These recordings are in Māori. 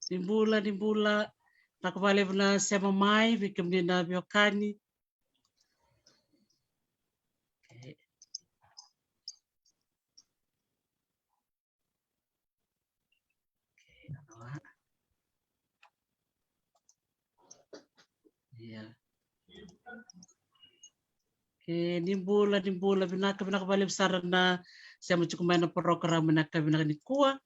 Dimbula nakabali na siya mamay bikim din na biokani. Iya. Dimbula binakabali besar na siya cukup main program binakabali kuah.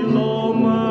Loma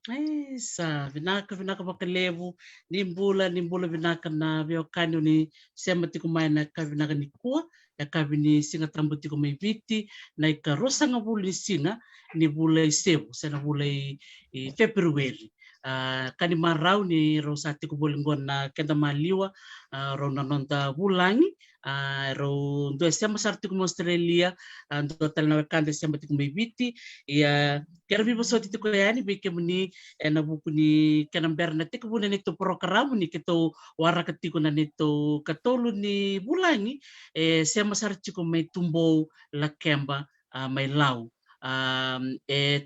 Sa vinaka bakalevu nimbula vinaka na viokani ni sema tiku mai na ka vinaka ni kua ya ka vini singa tambu tiku mai viti na ika rosa nga bula ni singa ni bula i sevu sena bula i February. Kani marau ni rosa tiku bolingon na kenda maliwa ro na nonta bulangi ro ndo sema sar tiku mo Australia ndo tal na kande sema tiku mai viti ya kera vivo soti tiku yani beke muni na buku ni kanamber na tiku buna nito program ni kito wara ketiko na nito katolu ni bulangi sema sar tiku mai tumbo la kemba mai lau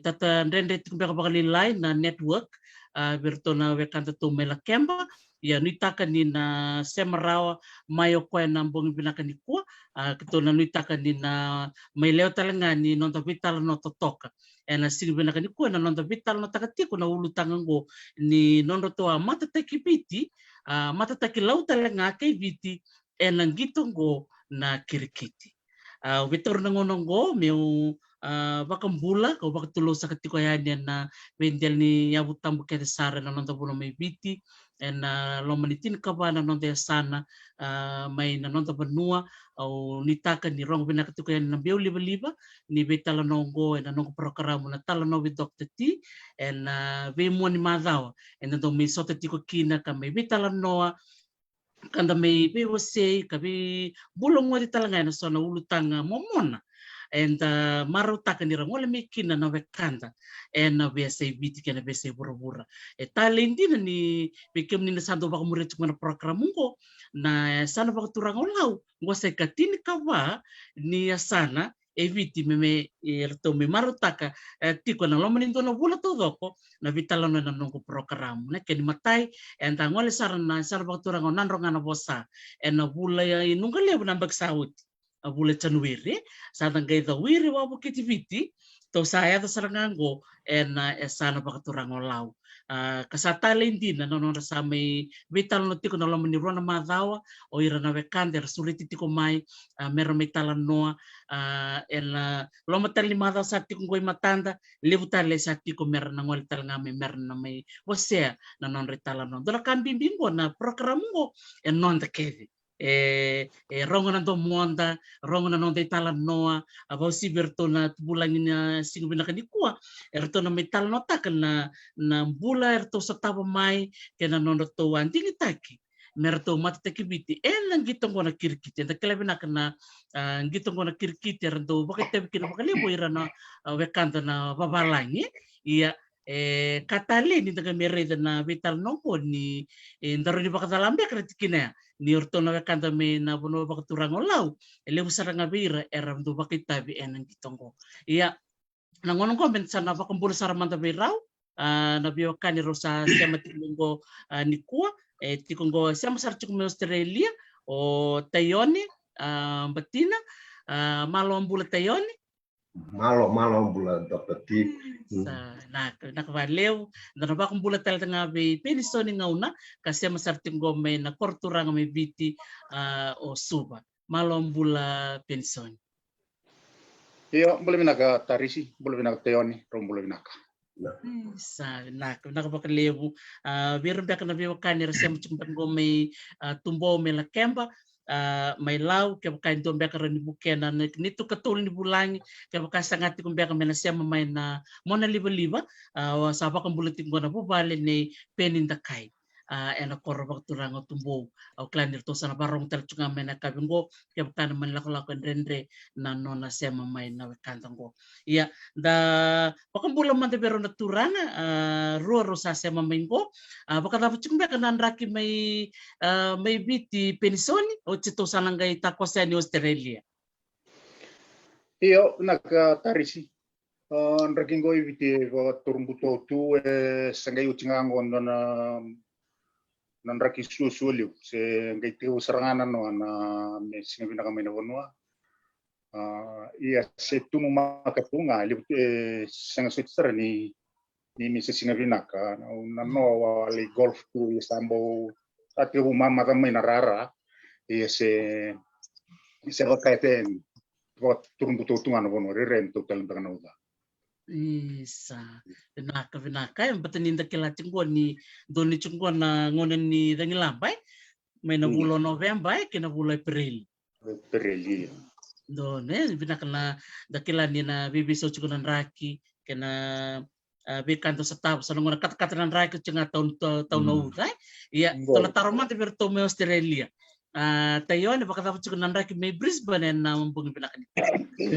tata ndende tiku beka bakalilai na network bertona wekanta tu mai la kemba ya nuitaka ni na semarawa mayo kwa na mbongi binaka ni kua kitona nuitaka ni na mai leo talenga ni nonta vital no totoka na sigi binaka ni kua na nonta vital no takatiko na ulu tangango ni nondo toa matataki viti matataki lau talenga kei viti na gitongo na kirikiti vitor na ngonongo meu bakambula ko bakatulo sa katiko yan na vendel ni yabu tambu kete sara na nonta buno may viti na lomanitin ka ba na nonta sana may na nonta banua o nitaka ni rong binakatiko yan na biu liba ni betala nongo na nongo program na tala no with Dr. T ve mo ni madawa na do may sota tiko kina ka may betala noa kanda may bewase kabi bulong mo di talanga na so na ulutang momona and marutaka ni rangola mekina na wekanda na bese biti kana bese bura talendina ni bekem ni sando baka muret ngana program ngo na sana baka turang olau ngo se katini kawa ni sana eviti meme erto me marutaka tiko na lomanindo na bula todoko na vitala na nongo program na keni matai and ngole sarana baka turang nanronga na bosa na bula nunga lebu nambak saut bula Januari sa tangay the wiri wa bukitiviti to saya ta sarangango na sana pakaturang olaw kasatala hindi na nono sa may vital no tiko na lomo ni rona madawa o ira na wekander suriti tiko mai meron may talan noa lomo tali madawa sa tiko ngoy matanda libutan le sa tiko meron na ngol tal nga meron na may wasea na non retalan no dola kan bimbimbo na program mo non the kedi rongo na do monda rongo na non de tala noa abo si berto na bulan na singo binaka ni kuwa erto na metal no takan na bula erto sa tabo mai kena non to anting itaki merto matataki biti lang gitong ko na kirkiti na kala binaka na gitong ko na kirkiti erto bakit tabi kina bakalibo ira na wekanta na babalangi iya katali ni taga mereda na vital no ko ni ndaro ni bakatalambe kratikina ni orto na kanta me na bono bakaturang olau ele busaranga bira eram do bakitabi enang gitongo iya nangonong comment sana bakambula saramanta birau na biokani rosa sema tikungo ni kuwa tikungo sema sarchuk me Australia o tayoni batina malo ambula tayoni malo ambula Dr. T na nakavaleu na bakong bulat talaga nga be penisoni ngauna kasi masarting gome na korturang may biti o suba malong bula pensoni iyo boleh binaka tarisi boleh binaka teoni rom boleh binaka sa nakabakalevu biar baka na biwa kanira sem chumban gome tumbo me la kemba may lau ke baka ito beka rin bukena nito katulong ni bulangi ke baka sangati kung beka mena siya mamay na mona liba sa bakang bulatin ko na bubali ni penindakay na korobak turang o tumbo o klanir to sana barong talchunga mena kabingo ke baka naman lako rendre na nona siya mamay na wekantang ko iya da bakang bulang man pero na turang ruo sa siya mamay ko baka dapat chung beka nanraki may biti pensoni o cito sanangay takosya ni Australia iyo nakatarisi nraking ko ibiti turumbuto tu sangay ucingango na nanraki susuliu se ngai tiu seranganan no na mesinga binaka may nawonwa iya se tunu makatunga libu sanga switzer ni misa singa binaka na no wali golf tu isambo ati umama may narara iya se bakaiten turumbuto tu ngano wono rerem tu talang uda Isa. Vinaka yang bataninda kila tingko ni doni tingko na ngonen ni dangilampai. May na bulo November kina bulo April. Pereli. Done vinaka na dakila ni na bibiso tingko nan raki kena bikanto sa tao sa ngona kat-kat nan raki tinga taon na utai. Iya, tola taroman te berto me Australia. Tayo na baka tapos tingko nan raki may Brisbane na mambungi vinaka ni.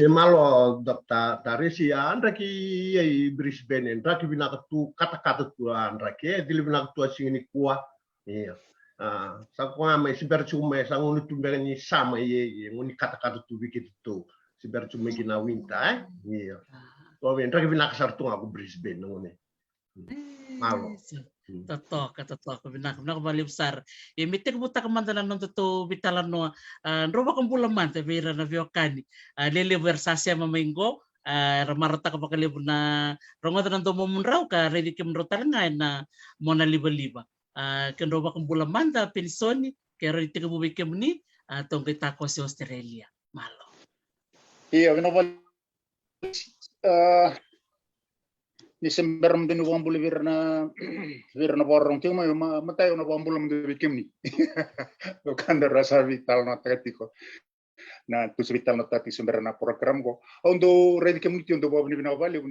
Malo Dr. Tarisi andraki Brisbane andraki vinaka tu kata-kata tu andraki dili vinaka tu asingini kuah. Iya. Sa kwa mai siberchume sa ngoni tumbera ni sama ye ngoni kata-kata tu bikit tu siberchume kina winta iya. To andraki vinaka sartu aku Brisbane ngoni. Malo. Tatok vinaka bali besar. E mitek buta kemantanan non to bitalan no roba kumpula mante vera na viokani. Lele versasi ama minggo ramarata ka pakalibu na rongo tanan to momunraw ka ready kim rotar nga na mona liba-liba. Ken roba kumpula manta pensoni ke ready ka bubikem ni tong kita ko si Australia. Malo. Iya, kenapa Desember mungkin uang boleh virna borong cuma matai una uang boleh mungkin bikin ni, bukan rasa vital natatiko, na tu vital natati sebenarnya program ko, untuk ready community untuk bawa ni bali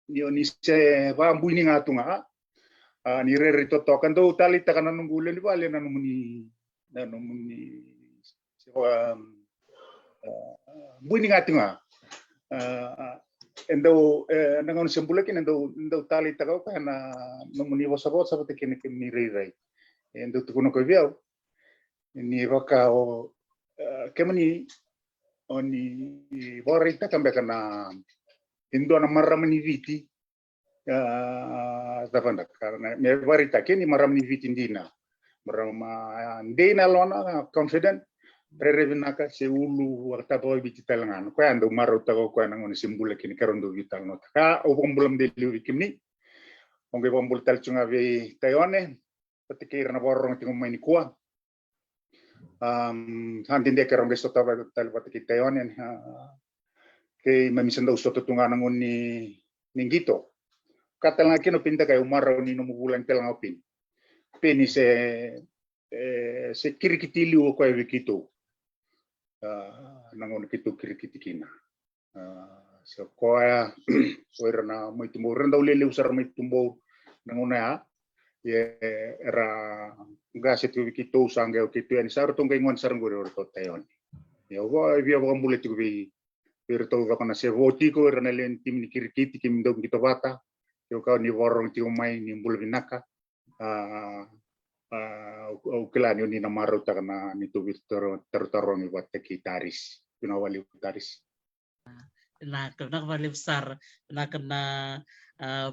ni se bambu ni ngatunga, ni rere toto kan tu tali takkan nunggulen di bali nanumuni bunyi ngatunga. Endo nangon sembulakin endo tali tagaw ka na nomuni wasabot sa pati kini riray endo tukuno ko biaw ni baka o kemani oni borita kambe kana indo na maramani viti tapanda karena me borita kini maramani viti ndina marama ndina lona confident Prerevinaka se ulu warta boy biti talangan ko ando maro tago ko nangoni simbula kini karondo vital nota ka o bombulam de liwi kimni onge bombul tal chunga ve tayone patikir na borong tingo maini kuwa handin de karonge sota ba tal patiki tayone ke mamisanda usoto tunga nangoni ningito katal ngakino pinta kay umaro ni no mubulan talang opin peni se kirikitili o ko evikito nangon kitu kirikitikina so koya soirna muito morrendo lele usar muito tumbo nangona ye era gase tu kito sange o kitu en sar tonga ngon sar ngore orto tayon yo go via go ambuleti go vi perto ga kana se voti ko era nelen tim ni kirikiti kim dong kito bata yo ka ni worong ti umai ni mbul binaka o kelani ni namaro takana ni tu tertorong buat tekitaris pinawali utaris na bali besar na kana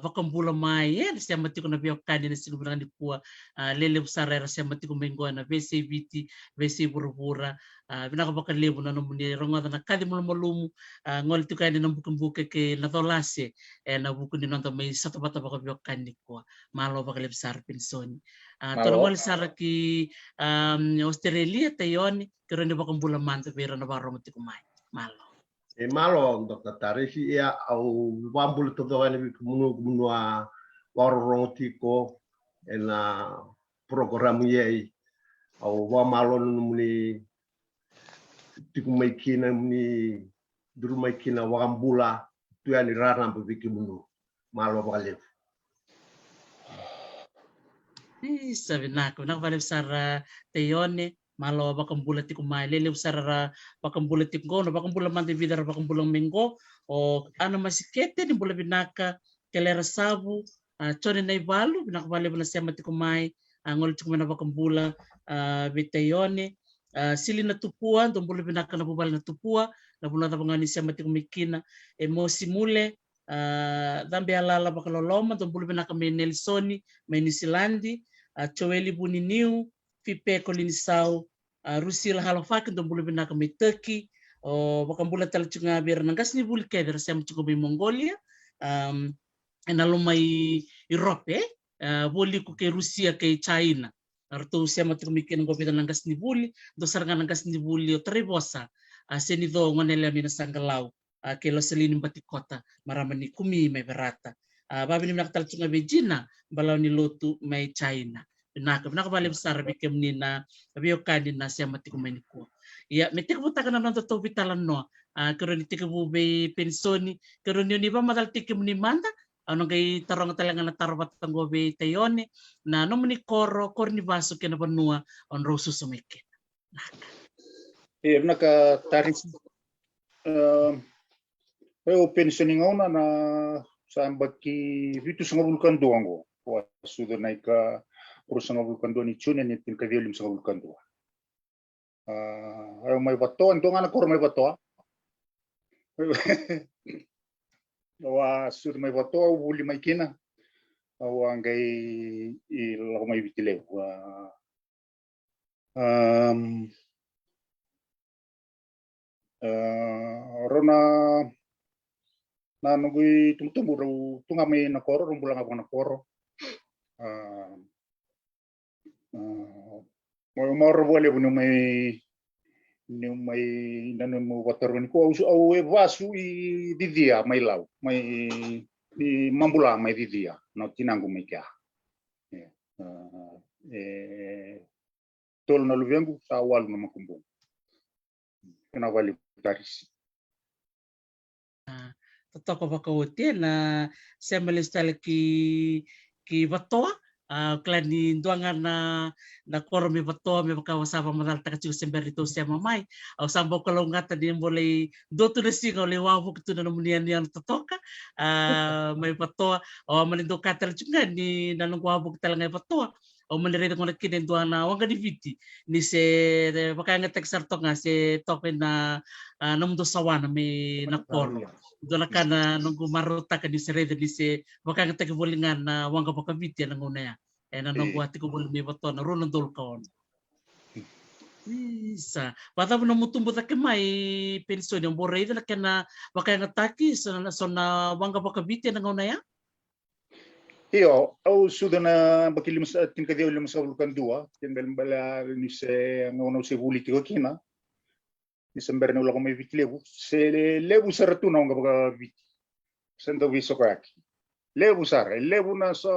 vakambula mai siya mati ko na biokani na sinubran di kuwa lele besar era siya mati ko mengo na VCBT VC burbura binaka bakal lebu na nomuni ronga na kadi mulum ngol tu kadi na bukan ke na tolase na buku ni nonton may satu bata bakal biokani kuwa malo bakal besar pensoni tolong sar ki Australia tayon kero ni bakambula manta pera na barong ti kumai malo malo Dr. Tarisi ya au wambul to ni kumuno warong tiko ena program ye au wa malo ni tiku mai kina ni duru mai kina wambula tu ya ni rana biki munu malo bakale sabi na bali besar tayone malo bakambula ti kumai lele usara bakambula ti ngono bakambula mante vidar bakambula mengo o ano masikete ni bula binaka kelera sabu chone na ibalu binaka bale bala sema ti kumai ngol ti kumana bakambula bitayone sili na tupua ndo bula binaka na bubal na tupua na bula tabangani sema ti kumikina emosi mule dambe alala bakaloloma ndo bula binaka me Nelsoni me Nisilandi Choeli buniniu Fipe Kolinisau Rusil Halofak ndo bulu binaka me Turkey o bakambula talchunga ber nangas ni bul keder sem chuko be Mongolia ena lumai Europe boli ku ke Rusia ke China arto sema tumiken go bidan nangas ni buli do saranga nangas ni buli o tribosa seni do ngonele mina sangalau kelo selini bati kota maramani kumi mai berata babi ni nak talcunga bejina balau ni lotu mai China nak balik besar bikem ni na bio kadi na sia mati kumai ni ko ya metik butakan na nonto to vitalan no kero ni tikebu be pensoni kero ni ba madal tikem ni manda ano kay tarong talaga na tarbat tanggo be tayone na no mani kor ni baso kena banua on rosu sumike naka taris eu pensioning ona na sambaki vitu sanga vulkan doango wa suda naika pro sanga vulkan do ni chune ni tin kavelim sanga vulkan do eu mai bato ando ngana kor mai bato wa suda mai bato uli mai kina wa ngai I lago mai vitile wa rona na nungui tumutumu ro tunga mai na koro rumbulang abang na koro mo boleh bunu mai nanu mo water ni ko au e vasu I didia mai lau mai I mambula mai didia no tinangu mai kia tol na luvengu sa walu na makumbung kena wali taris toko bakauti na semelistal ki batoa klani duangan na koro mi batoa mi bakawasaba madal takachu semberito sia mamai au sambo kalau ngata dia boleh dotu na singa le wawu kitu na munian yang totoka mai batoa o manindo katal juga ni nanong wawu kita ngai batoa o manere ko nakiden duana wanga diviti ni se bakanga teksarto nga se tope na namdo sawana mi na koro dola kana nunggu maruta ka di serede di se bakanga teke bolingan na wanga bakabiti na nguna ya na nunggu ati ko bolimi bato na runo dol kaon isa pata na mutumbo ta kemai pensione ang borei na kana bakanga taki na wanga bakabiti na nguna ya Iyo, au sudah na bakilim sa tingkadi ulim sa vulkan dua, tinggal bala ni se ngono se vuli tigo kina. Ni sember na ulang may lebu, se lebu saratu na nga baga viti. Sendo viso kaki. Lebu sar, lebu na sa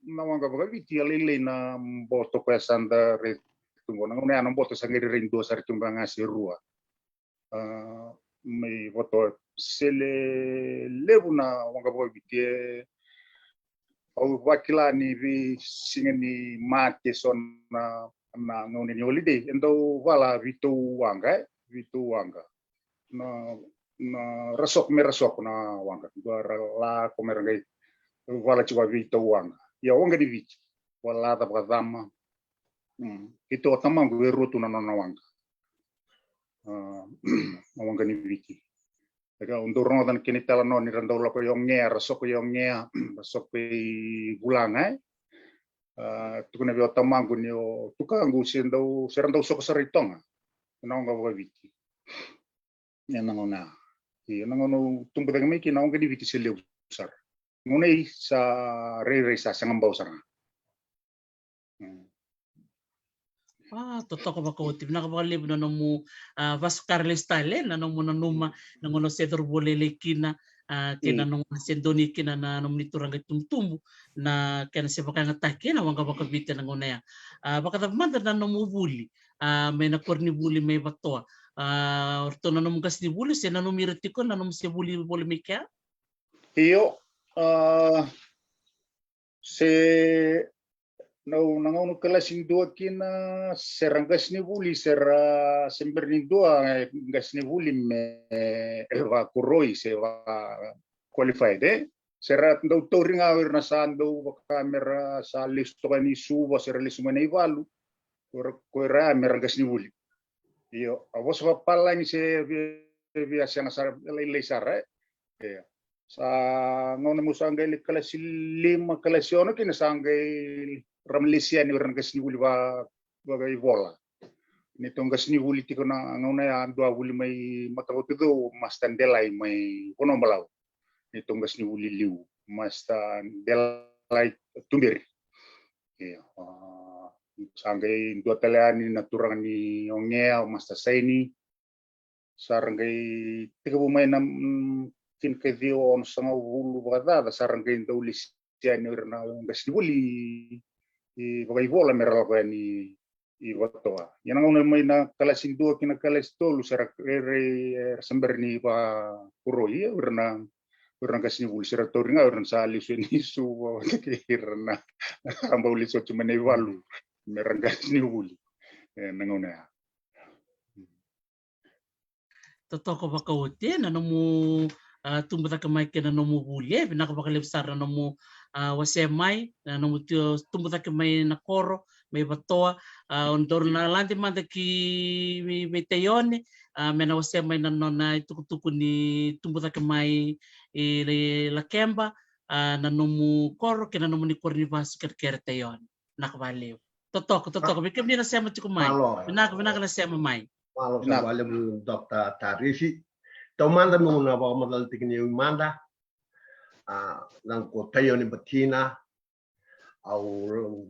na nga baga viti alile na boto pa sanda re tungo na ngone anong boto sa ngiri rin do sar tunga nga si rua. May boto se lebu na nga baga viti au wakila ni vi singa ni mate son na ngone ni holiday endo wala vitu wanga na rasok na wanga la comer ngai wala chiwa vitu wanga ya wanga di vich wala ta bagama itu tamangu erutu na wanga wanga ni viti Eka untuk orang kini tala no ni randau lako yongnya rasok yongnya rasok pe bulanga tukuna bi otamangu ni o tukangu serandau sok saritonga nonga wa viti ya nangona i nangono tumbu daga meki nonga di viti seleu sar ngunei sa re sa sangambau sarang totoko bakauti na kabalib na nomu vascarle style na nomu na numa na ngono sedor bolele kina kina nong sendoni kina na nom niturang tumtumbu na kena sebaka ngatake na wanga bakabita na ngona ya baka manda na nomu buli may na korni buli may batoa orto na nomu gas ni buli se na nomu iritiko na nomu se buli boli mekya iyo se no nangono kelasing dua kina seranggas ni buli sera semberning dua gas ni buli me elva kuroi se va qualified sera do touring awir na sando kamera sa listo kani suba sera listo mani valu kora meranggas ni buli io avos va palang se via sana sar lei sara sa ngono musanga kelas 5 kelas 1 kina sangai ramlesia ni orang kasni wuli ba bagai bola ni tong kasni wuli tiko na ngona ya dua wuli mai matawo tido mastan delai mai kono balau ni tong kasni wuli liu mastan delai tumbir ya sangai dua teleani naturang ni ongea masta saini sarang kay tiga pemain nam tin kay dio on sanga ulu bagada sarang kay ulis siya ni na gas dibuli i bagay bola meral ko ni i watoa yan ang may na kalasin dua kina kalas tolu sarak samber ni pa kuroi urna kasi ni uli sarak toringa urna sa aliso ni su kirna amba uli so cuma ni walu merang kasi ni uli nangona Totoko bakauti na nomu tumbuta kamai kena nomu bulie bina ka bakalipsar na nomu wasemai na nomu tumbuta kamai na koro may batoa ondor na lanti manda ki may tayone mena wasemai na nona tukutuku ni tumbuta kamai la kemba na nomu koro kena nomu ni korni vas ker tayon nakabaliw totoko bikem ni na sema tukumai bina ka na sema mai. Malo sa wale mo Dr. Tarisi. Taumanda mo na ba madaltik ni umanda. Nang ko tayo ni Batina au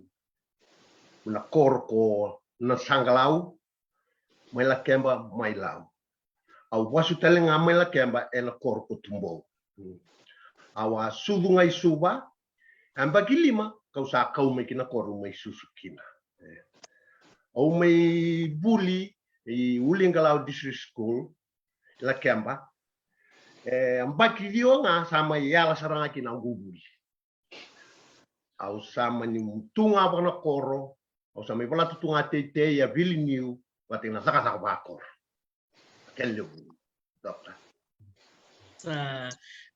na korko na sangalaw may lakemba may law. Au wasu teleng may lakemba na korko tumbo. Awa sudu ngay suba amba kilima kau sa kau may kinakoro may susukina. Au may buli i Ulingalau District School la Kemba ambaki dio nga sama yala saranga kina gubuli au sama ni tunga bana koro au sama bala tunga tete ya vilniu watina saka bakor kello dokta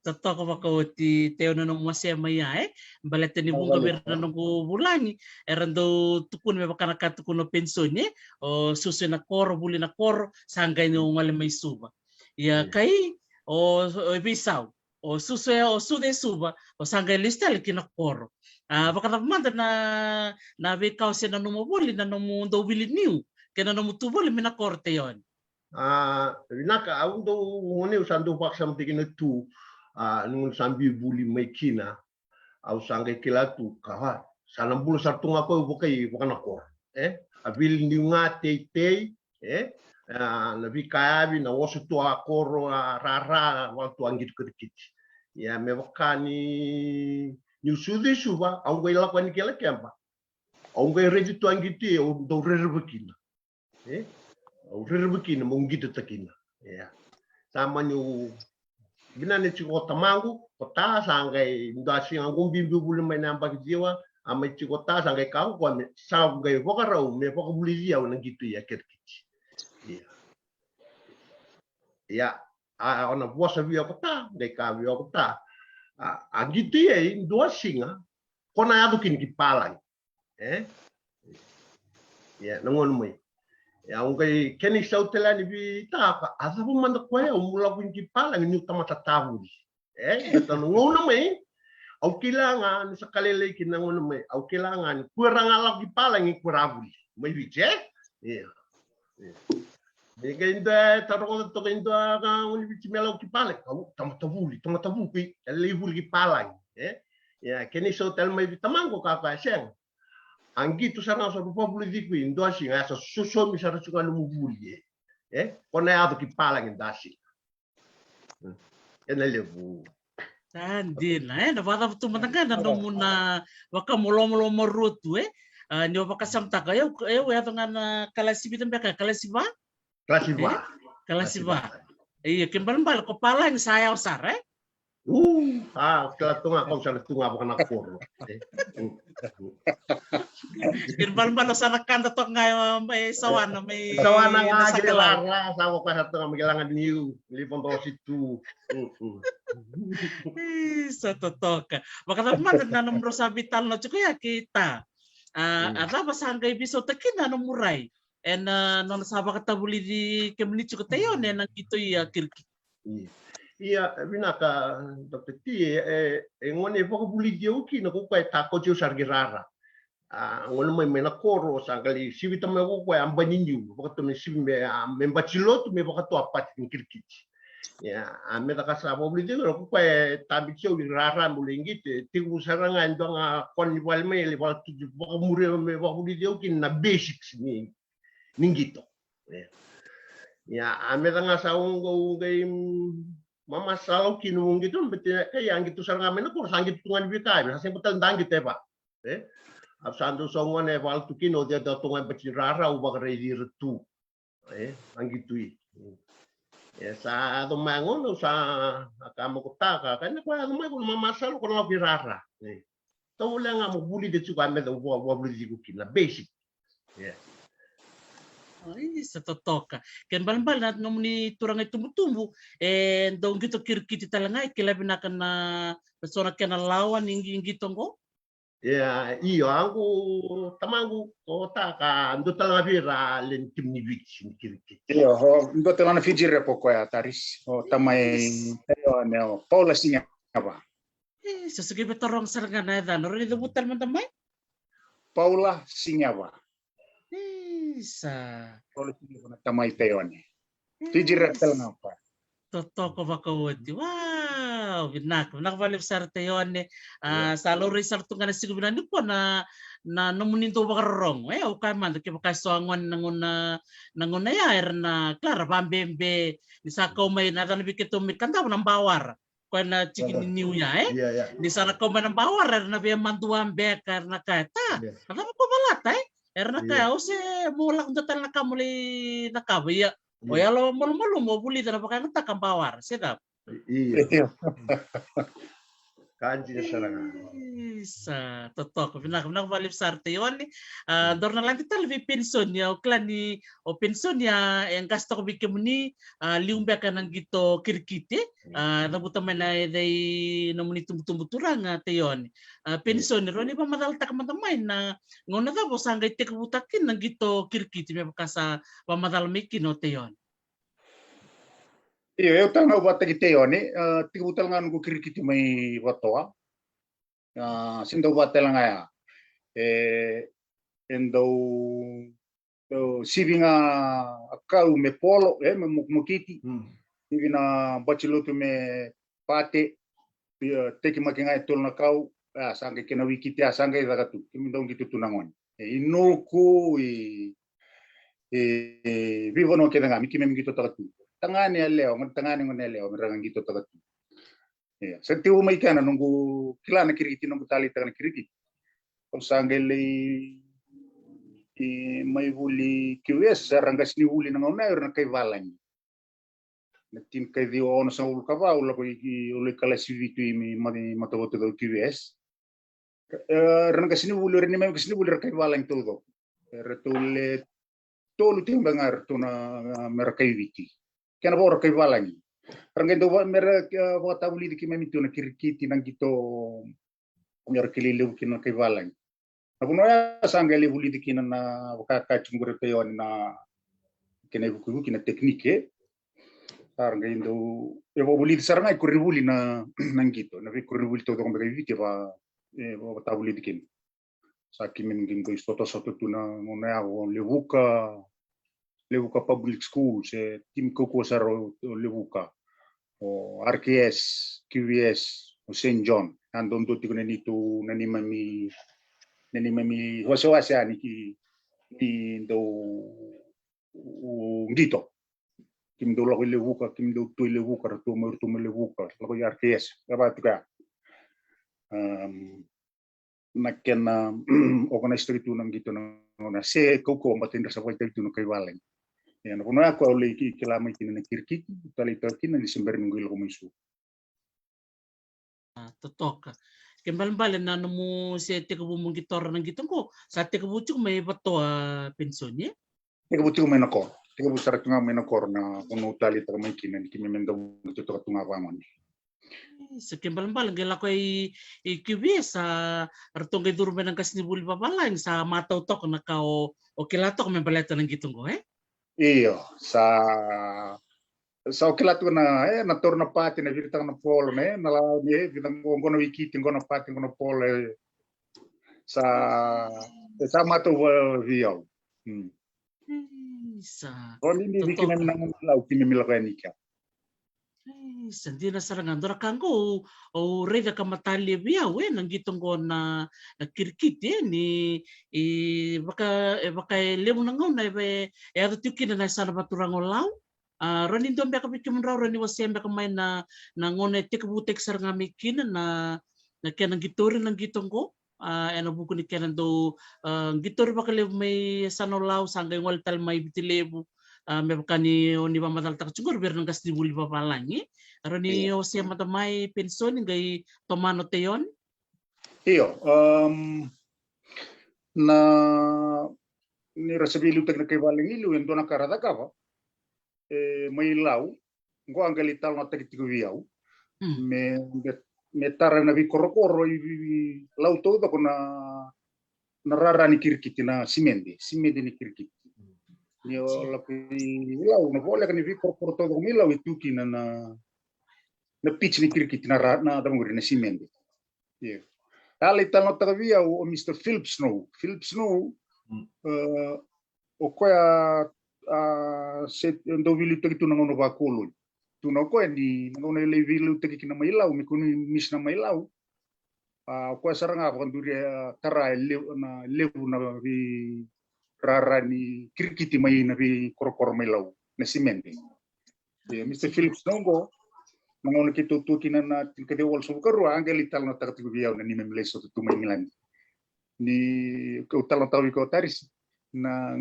Totoko bakauti teo na nung masema ya balete ni bunga berna nung bulani erando tukun me bakana katukun no pensionye o susu na koro buli na koro sangay no ngale may suba ya kai o bisau o susu o sude suba o sangay lista le kina koro bakana manda na be kausi na nung buli na nung do bili niu kena nung tubuli mina korte yon naka au do ngone usando paksam tikina tu nung sambi buli may kina au sangay kilatu kaha sanang bulu sartunga ko bukai bukan akor abil ni nga tei na vikabi na wasu to akoro rara waktu angit kedikit ya me wakani nyusudi suba au ngai lakwani kela kempa au ngai reji to angiti au do rerbekina au rerbekina mongita takina ya sama nyu binane chiko tamangu kota sangai ndasi ngum bimbu bulu mai namba jiwa amai chiko ta sangai kau ko me sangai bokarau me bokabuli dia una gitu ya kerkici ya ona bosa via kota de ka via kota gitu ya dua singa kona adu kin kipalang ya nangon mai ya ungai keni sautela ni bi ta asa po manda ko ya umula kun kipala ni tamata tabu ito ngona mai au kilangan sa kalele kinangona mai au kilangan kurang alak kipala ngi kurabuli mai biche Mega inda tarong to inda ka uni bichi melo kipala au tamata buli elibuli kipala ya keni sautel mai tamango ka seng Anggi tu sarang sa republik di Indo asing asa susun misara suka lumu buli kona ado ki palang indasi ena levu Tandin na bata tu mataga na nomu na waka molo morutu ni waka samta kayo ya ngana kalasibi tembe kalasiba iya kembali ko palang saya usar tunga kau sana tunga bukan akor. Kembali sana kanta to ngayon may sawana nga gilara sa ko sa tunga magilangan niu lipon to situ. Sa totoka. Baka naman na numero sa vital no chuko ya kita. Ada pasangay biso takina no muray. And non saba katabuli di kemni chuko tayo ne nang ito ya kirki. Iya, binaka Dr. T ngone poko buli jeu ki na ko kai tako jeu sargirara. Ngone mai mena koro sangali sivita me ko kai ambaninyu poko to me simbe membachilo to me poko to apat kirkit. Ya, me ta kasa buli jeu ko kai tabi jeu rara mulingi te tigu saranga ndonga kon wal me le wal tu poko mure me poko buli jeu ki na basics ni ningito. Ya, ame tanga saung go game mama salau kinung gitu betul yang gitu sarang ame na ko sanggit tungan bita bisa betul danggit Pak. Absandu songon val tu kino dia tungan becirara ubah redi retu. Anggitu ya sa do mangon sa kamu kutaka kan ko ano mai ko mama salau ko na birara. Tahu lang nga mo buli de suka ame do buli di kukina basic. Yeah. Ay, sa totoka. Ken balbal na ngomni turang ay tumbu-tumbu dong gitu kirkiti talangay kilabi na kan na persona kena lawan inggi tonggo. Ya, iyo aku tamangu kota ka ando talaga vira len timni vichin kirkit. Iyo, ndo telana fijire poko ya taris. Tamay tayo neo Paula sinya apa? Sesegi betorong sarangan na dan ron itu butal man tamay. Paula Sinyawa. Sa Paula Sinyawa tamay tayo ni. Fijire telana apa? Totoo ko makawati. Wow, binak balik sa tayon ni sa lori sa tungan na siguro binani po na numunin to bakarong. Okay man kaya kasoangon nangon ya na klara bambembe ni sa ko may natanabik ito may kanta ng bawar. Kaya na chicken new ya Ni sana ko man ng bawar na biya manduan be karena kata. Ano ko balat Erna kaya o se mulak total na kamuli nakabaya. O ya lo malu mau buli dan pakai ngetak kan bawar, sedap. Iya. Kanji na sarang. Isa, totok. Benak balik sarte yon ni. Dorna lang kita lebih pension ya, oklan ni o pension ya yang gasto ko bikin ni liumbe kan nang gitu kirkite. Nabuta man na day namuni tumbu turang teyon. Pension ni roni pa madal tak teman na ngona ta bo sanggay tek butakin nang gitu kirkite me pakasa pamadal mikin o teyon. Iyo, eu tanga wata ki teo ni, tibutal nga nungu kirikiti may watoa. Sindo wata lang nga endo sibi nga akau me polo, me mukiti. Sibi na bachilotu me pate, teki maki nga itol na kau, sangke kena wikiti, sangke idagatu. Kimi daw gitu tunangon. Inoku, vivo no keda nga, miki me gitu tagatu. Tangani leo, tangani ngone leo, merangan gitu tagat. Ya, setiap umai kana nunggu kila na kiriti nunggu tali tangan kiriti. Kung sanggeli may huli QS, ranggas ni huli ng una, na kay valang. Natin kay di ono sa ulo ka ba, ulo ko ulo kala CVT mi matawoto daw QS. Ranggas ni huli rin may kasi ni huli kay valang tulgo. Retule tolu timbangar to na merakay wiki. Kena bora kay valangi. Rangga do mer wata uli di kimi mitu na kirkiti nang gito mer kililu kina kay valangi. Apuno ya sangali uli di kina na wakaka chungure peyon na kina buku kina teknike. Rangga indo evo uli di saranga ikuri uli na nang gito. Na ikuri uli to kong bagay viti ba wata uli di kina. Sa kimi ngin ko istoto tu na ngona ako Levuka Public School, tim Koko Saro Levuka, o RKS, QVS, o St. John. Andon tuti ko na nito nanimami wasa ni do dito. Kim do lako Levuka, kim do tu Levuka, tu Levuka, lako RKS. Dapat ka. Nakena organize itu nang gitu na se Koko matinda sa kwenta itu no kay Waleng. Yan ako na ako uli kilamay kinanakirkit, talitakin na December minggu ilo kumisu. Totok. Kembali na namo si tekabu mong gitar ng gitong ko. Sa tekabu chuk may bato pension niya. Tekabu chuk may nakor. Tekabu sarak nga may nakor na kuno talita may kinan kimimendo ito katunga paman. Sa kembali gila ko ay QBS sa artong kay durme ng kasnibuli papalang sa mataw-tok na ka o kilatok may baleta ng gitong ko Iyo, sa okilat ko na nator na pati na viritang na polo na nalaw ni vitang ko na wikiti ko na pati ko na polo sa mato viaw. Sa hindi bikin na nang law kinimila ka nika. Sandi na sarangan dora kanggo o reda kamatali biya nang gitong ko na kirkit ni baka lemo nang na ato tukin na sana baturang olaw Roni ndo mbeka bikin rau roni wasembe kamay na ngone tek butek sarang amikin na kena gitori nang gitongo. Ena buku ni kena do gitori bakale may sanolau sangga ngol tal may bitilebu. Me bakani oni pamatal tak cukur biar nang gas dibuli papalangi. Roni wasema tamay pensioni ngai tomano teyon. Iyo, na ni rasabilu tek na kay baling ilu endo na karada ka may lau ngo angalital na tek tiguwiaw me tara na vi korokoro i lau todo ko na rara ni kirkiti na simende ni kirkiti ni la lau na bola kan vi korokoro todo mi lau ituki na pitch ni kirkiti na damuri na simende ali tal na tagawia o Mr. Philip Snow o koya set ndo vili tagi tu nangono ba kolo tu no ko ni nangono le vili tagi kina mailau mi kuni mis na mailau ko saranga ba nduri tara levu na vi rara ni kirkiti mai na vi korokor mailau na simente Mr. Philip Snow go nangono kito tu kina na kede wal so karu angeli tal na tagati biau na ni memleso tu mai milan ni ko tal na tawi ko taris na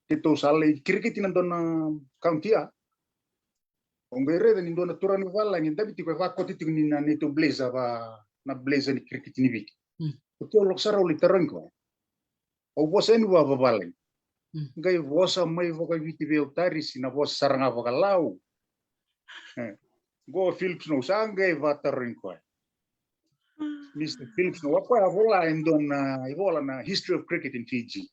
kito sale kirkiti na dona kauntia ongere ni dona turani wala ni dabi ko va koti ni na ni to blaze va na blaze ni kirkiti ni viki ko lo sara uli taranko o bosa ni va valen ngai vosa mai voka viti biau taris na vosa saranga voka lau go Philip Snow sangai vatarinko Mr. Philip Snow apa vola endona ivola na history of cricket in Fiji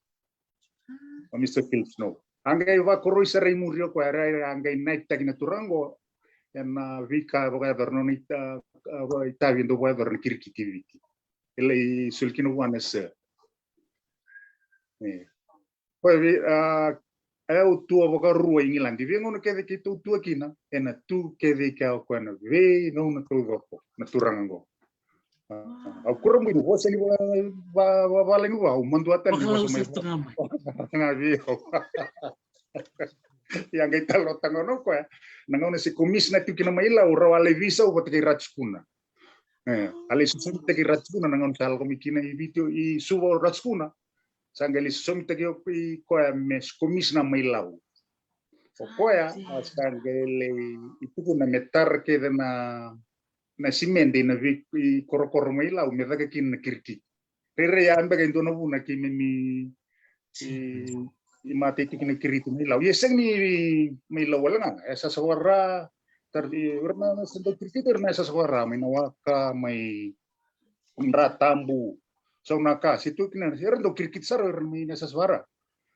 Mr. Philip Snow angai va koroi sarai murio ko era angai night tag na turango na vika voga vernonita itavi ndo voga vern kirkitiviti ele sulkino wanes poi eu tua voka rua ingilan di vengo no keve ki tu kina ena tu keve ka ko na ve no na tu vopo na turango au kurang itu vosa ni va valeng va mando atan ni vosa mai nga vi yang kita lo tangono ko nangono si komis na tu kina maila ura wale visa u bote ratskuna ale susum te ratskuna nangon sal komikina i video i suvo ratskuna sangali susum te ko mes komis na mailau Okoya asangele itu na metar ke na simende na vi korokoro mailau me daga kin na kirki rere ya ambe ga ndono buna ki mi i mate ki na kiriti mailau yeseng ni mailau wala na esa sawara tardi urna na sendo kirti terna esa sawara minawaka mai umra tambu saunaka situ kina rendo kirkit sar mi esa sawara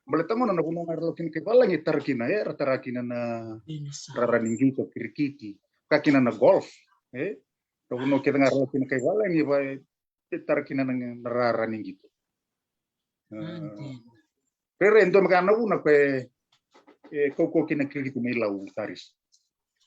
Baletamo na nabunong arlo kin ke balang itar kina ratara kina na raraningi to kirkiti kakina na golf nabuno kita ngarlo kin ke balang iba itar kina na raraningi to pero endo magana una pe koko kina kirkiti milau taris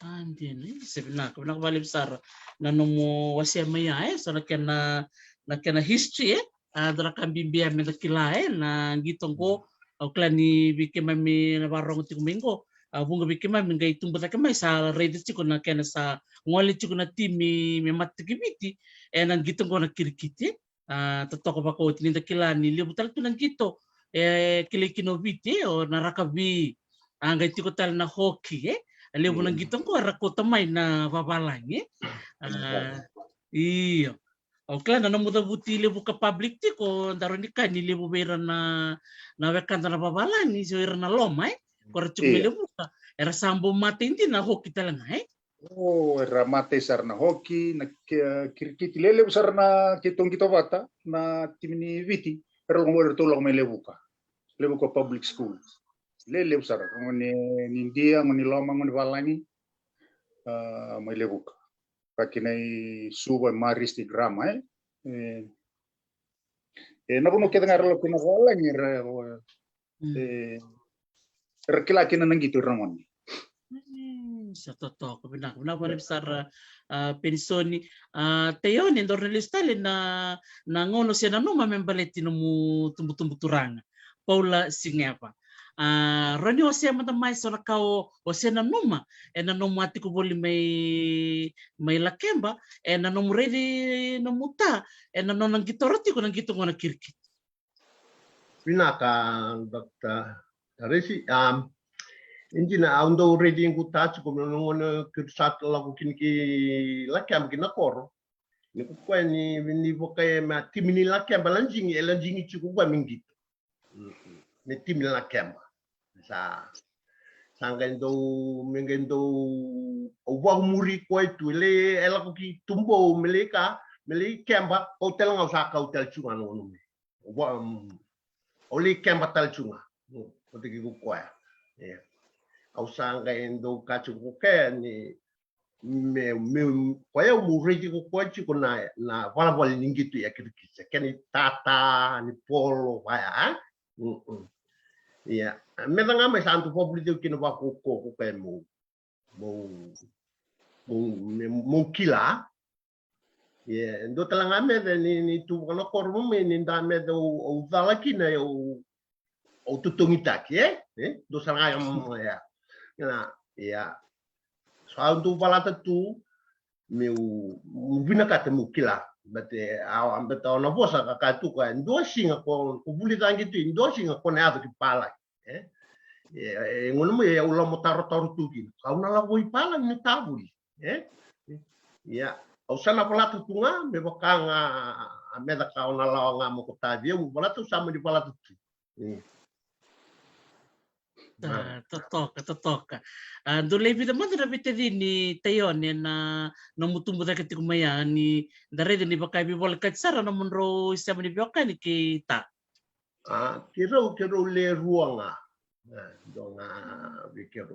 Andin sebenarnya kena balik besar nanomo wasia maya so na history adra kambibia me dakila na gitongko Oklani bikema mi na barong ti kumingo bunga bikema mi ngai tumba ta mai sa ready ti ko na kena sa ngoli ti ko na timi mi matkibiti nang gitong ko na kirkiti totoko ba ko tininda kilani libutal tu nang gito kilikinoviti o narakabi ngai ti ko tal na hockey lebu nang gitong ko rako tamay na babalangi iyo Okla na namuda buti lebu ka public ti ko ndaro ni kani lebu bera na wekanta na babala ni so era na loma ko rachuk lebu ka era sambo mate inti na hoki talanga era mate sar na hoki na kirkiti lele sar na kitong kitobata na timini viti pero ngor tulong may lebu ka public school lele sar ngoni nindia ngoni loma ngoni balangi may lebu ka kakinai suba maris di drama nabuno kita ngarlo kina wala ni rekila kina nang gitu ramon sa totoo benar wala besar pensoni teyon endornalistale na ngono siya nano mamembaletti no mu tumbu turanga Paula Singepa Rani o sea mata mai sona kau o sea na numa e na nomu ati ko boli mai lakemba e na nomu redi no muta e na nonang gitoroti ko nang gito ngona kirkit. Pinaka Dr. Taresi injina aundo ready ng kutats ko nung kirsat lagu kinki lakam kinakor ni ko ni bokay ma timini lakam balanjing elanjing chiku ba minggit ni timini lakam sa sangendo mengendo uwang muri ko itu le ela ko ki tumbo meleka kemba hotel ngau hotel cunga no oli kemba tal cunga ko tigi ko ya au sanga endo kachu ko ni me koya muriji ko kwachi ko na wala wala ningitu ya kirkisa keni tata ni polo waya ya medanga me santu publico kino ba ko mo kila ya ndo talanga me ni tu kono kormo me ni ndame do dala kina o tutungitaki do sanga ya ya soal tu palata tu meu vina kata mukila bate au ambeta ona vosa ka tu ka ndo singa ko buli tangi tu ndo singa ko na ki pala ngono mo ya ulo mo taro tu ki ka una la voi pala ni tabuli ya au sana palata tu nga me bakanga ameda ka una la nga mo ko tadia mo palata sama di palata tu Totoka. Do levi da manda bite ni tayon na no mutumbu da kiti kumaya ni dare ni bakai bi bol katsara no munro isa ni bioka ni kita. Kiro le ruanga. Donga vi kiro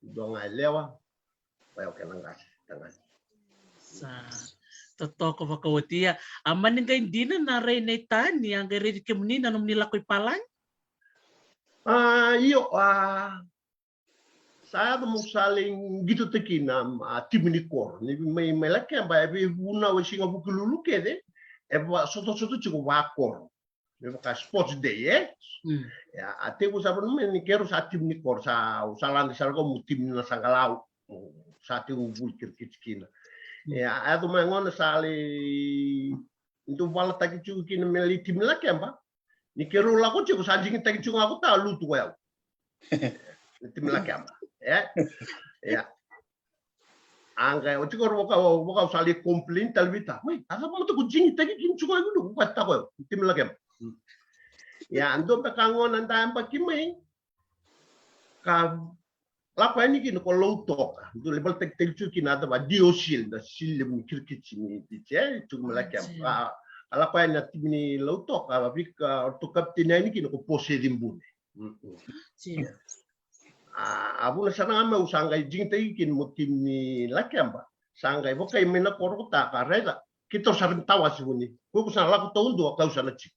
donga lewa. Wa ke langas tangan. Sa totoka vakawatia amanin kay dina na rey na tani ang gari ke munina no nila koy palang. Saya mau saling gitu tekinam tim ni kor ni mai laki amba e una o singa buku lulu kede e soto cukup wakor me ka sports day ya ate ku saben men ni kero sa tim ni kor sa usalan di sargo mu tim na sangalau sa tim bul kirkina ya ado mangon sali itu wala taki cukin meli tim laki amba ni kero la ko cukup sanjing taki cuk aku ta lutu ya tim laki amba ya angka o cikor boka sali komplain talvita wei asa mo to kujing tagi kin chuko gudu kata ko tim lagem ya ando pekangon anda empa kimai ka la ko ni kin ko loto do lebal tek tek chuki na da diosil da silim kirkichi ni dice chum lagem ala ko ni timni loto ka vika to kaptina ni kin ko posedimbune abu na sana me usangay jingtay kin mutim ni lakamba sangay bo kay mena korota ka reda kito sarin tawa sibuni ko sana la ko tondo ka usana chi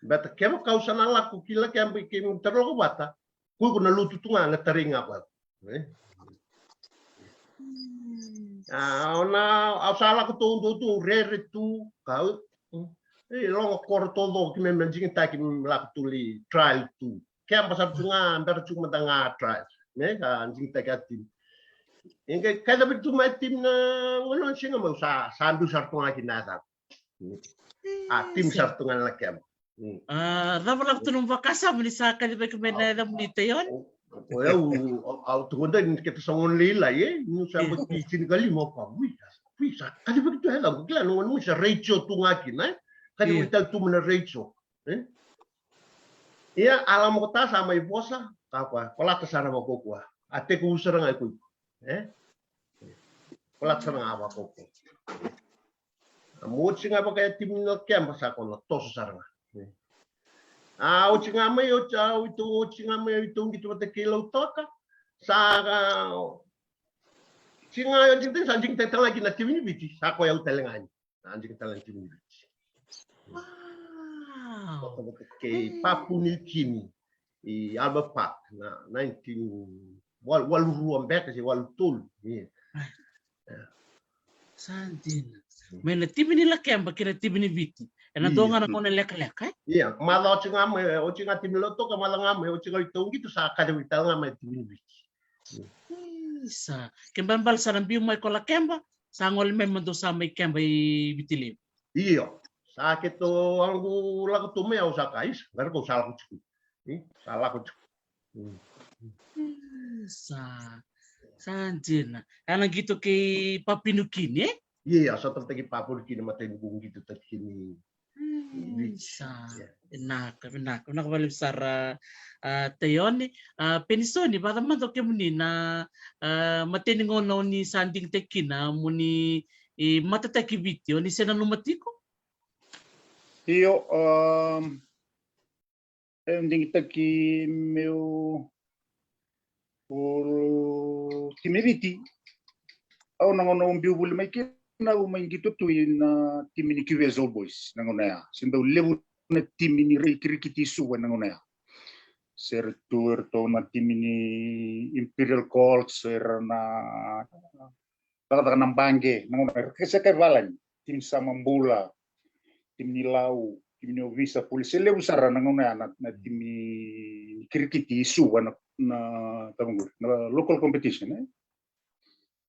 bet kemo ka usana la ko kila kamba kim terlo bata ko na lutu tunga na taringa ba ona ausala ko tondo tu rere tu ka longo kor todo ki men jingtay kim la tuli trial tu kaya pasal cunga ambil cuma tengah try, ka anjing tegatin. Ingke kada betul tim na wala singa mau sandu sartunga kinasa. Tim sartungan lagi. Ramalak tu numpa kasam ni sa kali ba kumena da munita yon. Au tunda kita songon lila ye, nu sa bikin kali mau pa. Wi sa kali begitu hela, gila nu sa Rachel tunga kina. Kali kita tu mena Rachel. Iya alam kota sama ibosa apa pelat sana mau kokua ate ku serang aku pelat serang apa koko mau singa apa kayak tim kem pas aku tos sarang ucinga me yo chau itu ucinga me itu gitu mate kilo toka saga singa yo jintin sanjing tetang lagi na tim ini biti sako ya utelengan anjing telang tim ini biti ke Papua New Guinea i Albert Park na 19 wal ruam beka si wal tul Santin mena tim ni la kemba kira tim ni biti Ena donga na kona leka-leka. Iya, mala o tinga timilo to ka mala ngame o tinga itongi to sa kada vital ngame timini. Isa. Kembambal sa nambiyo mo ikola kemba. Sa ngol memang do sa may kemba i bitilim. Iya, sa keto angu lagu to me o sa kais, ngar ko salah ko. Salah ko. Sa anjina. Ana gitu kay papinukini. Iya, sa tagi papur kini matain bung gitu takini. Sa enak balik sara tayoni pensoni para manto ke muni na mateni ngono ni sanding tekina muni matata ki video ni sena lumatiko. Io ending taki meu timeviti au nangono biubul mai ke na umay gitu tu na timini kiwezo boys nangono ya sindo lebu na timini rikirikiti suwa nangono ya ser tour to na timini imperial court ser na kata ng bangge nangono kasi kay valan tim sa mambula tim ni lau tim ni visa polisi lebu sara nangono ya na timini kirikiti suwa na tamangur na local competition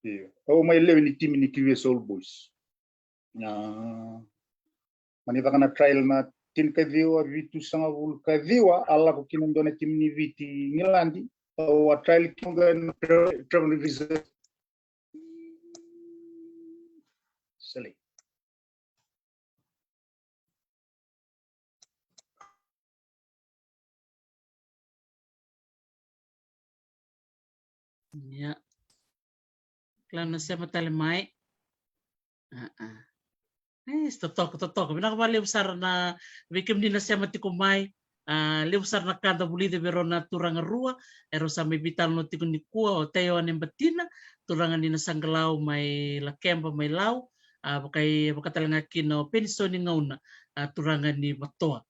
Iya. Oh, may level ni team ni QS All Boys. Manita ka na trial na tin kadiwa vitu sanga vul kadiwa ala ko kinundo na team ni viti ngilandi o trial kunga na travel visa. Sali. Ya. Kalau nasi apa tali mai? Totok. Binakabali usar na bikim din nasi mati kumai. Leusar na kanta buli de berona turanga rua. Ero sa may bital no tikun ni kua o tayo aning batina. Turangan ni nasanggalau may lakemba may lau. Bakatalang kino penso ni ngauna. Turangan ni batoa.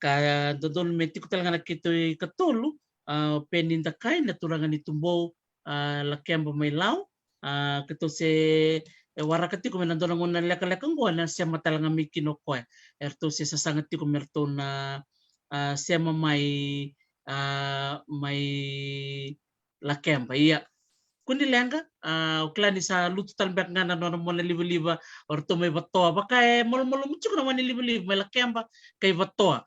Ka dodol may tikutalang nakito'y katulu. Peninda kay na turangan ni tumbo. Lakemba may lau kito se warakati ko menando ng una leka-leka ko na siya matalang may kinoko erto se sasangati ko merto na siya may lakemba iya kundi lenga uklani sa luto talbek nga na no mo na liba-liba orto may batoa baka molo-molo mo chiko naman liba-liba may lakemba kay batoa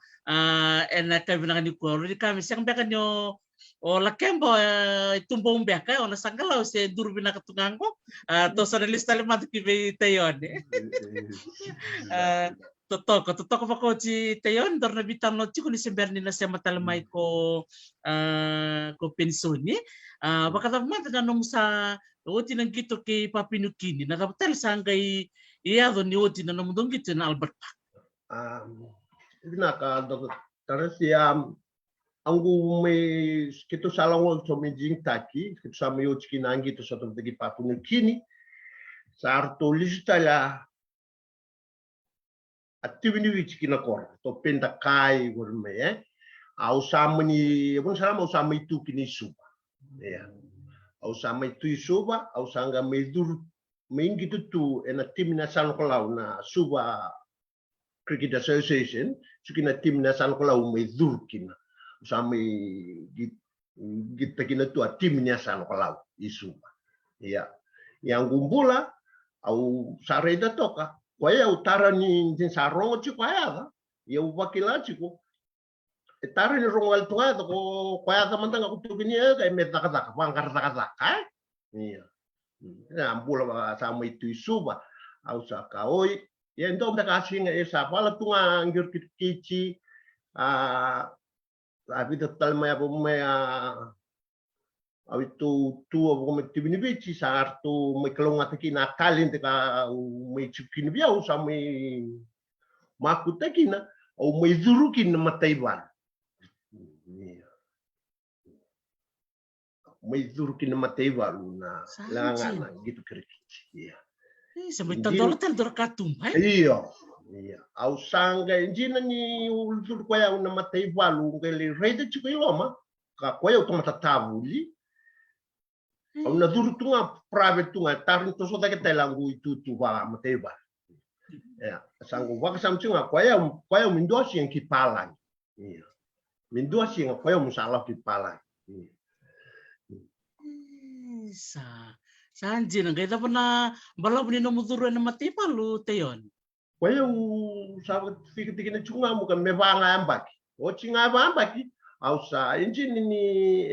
ena kay binangani ko ri kami siyang bekan yo o lakemba itumbong beka o nasangalaw si durbi na katungan ko to sa nalista lima ki tayon totoko pa ko si tayon dor na bitan no chiko ni semberni na siya matalamay ko pensoni baka tapos na nung sa oti nang gito kay papinukini na kapital sanggay iyado ni oti na namudong gito na Albert Naka Dr. Siam anggu me kito salangol to me jingtaki kito sa me yochki nangi to sa to degi papunu kini sa arto ligitala attivini wichki na kor to penda kai gurme au samani bon salama au samai tu kini suba ya au samai tu suba au sanga me dur me ingitu tu ena timina salkolau na suba cricket association chukina timina salkolau me dur kina sampai kita kena tu timnya sana kalau isu ya yang gumbula au sareda toka kwa ya utara ni sarongo chi kwa ya ya wakila chi ko etara ni rongal toka ko kwa ya tamanta ngaku tu kini ya meta kata bangkar kata iya ya ambula sama itu isu ba au saka oi ya ndo mtakasi nga esa pala tunga ngir kici tapi total maya itu tua como tibini bici saat tu mai kelong ataki nakalin teka mai chikin biau sa mai maku takina au mai zurukin na Taiwan mai zurukin na Taiwan na langana gitu kerikit ya sampai tadol tador katum iya iya au sanga injina ni ultur kwa ya una matei valu ngeli rede chiko iloma ka kwa ya utomata tabuli au na duru tunga private tunga tarin to so take telangu itu tu ba matei ba Ya, sanggup wak samcunga koya mindosi yang kipalan. Iya. Mindosi yang koya musalah kipalan. Iya. Sanji na kita pernah balap ni nomor turun nama tipa lu teon. Koya sabat fikir na cunga mukan mebanga ambaki. O cinga ambaki. Ausa injin ini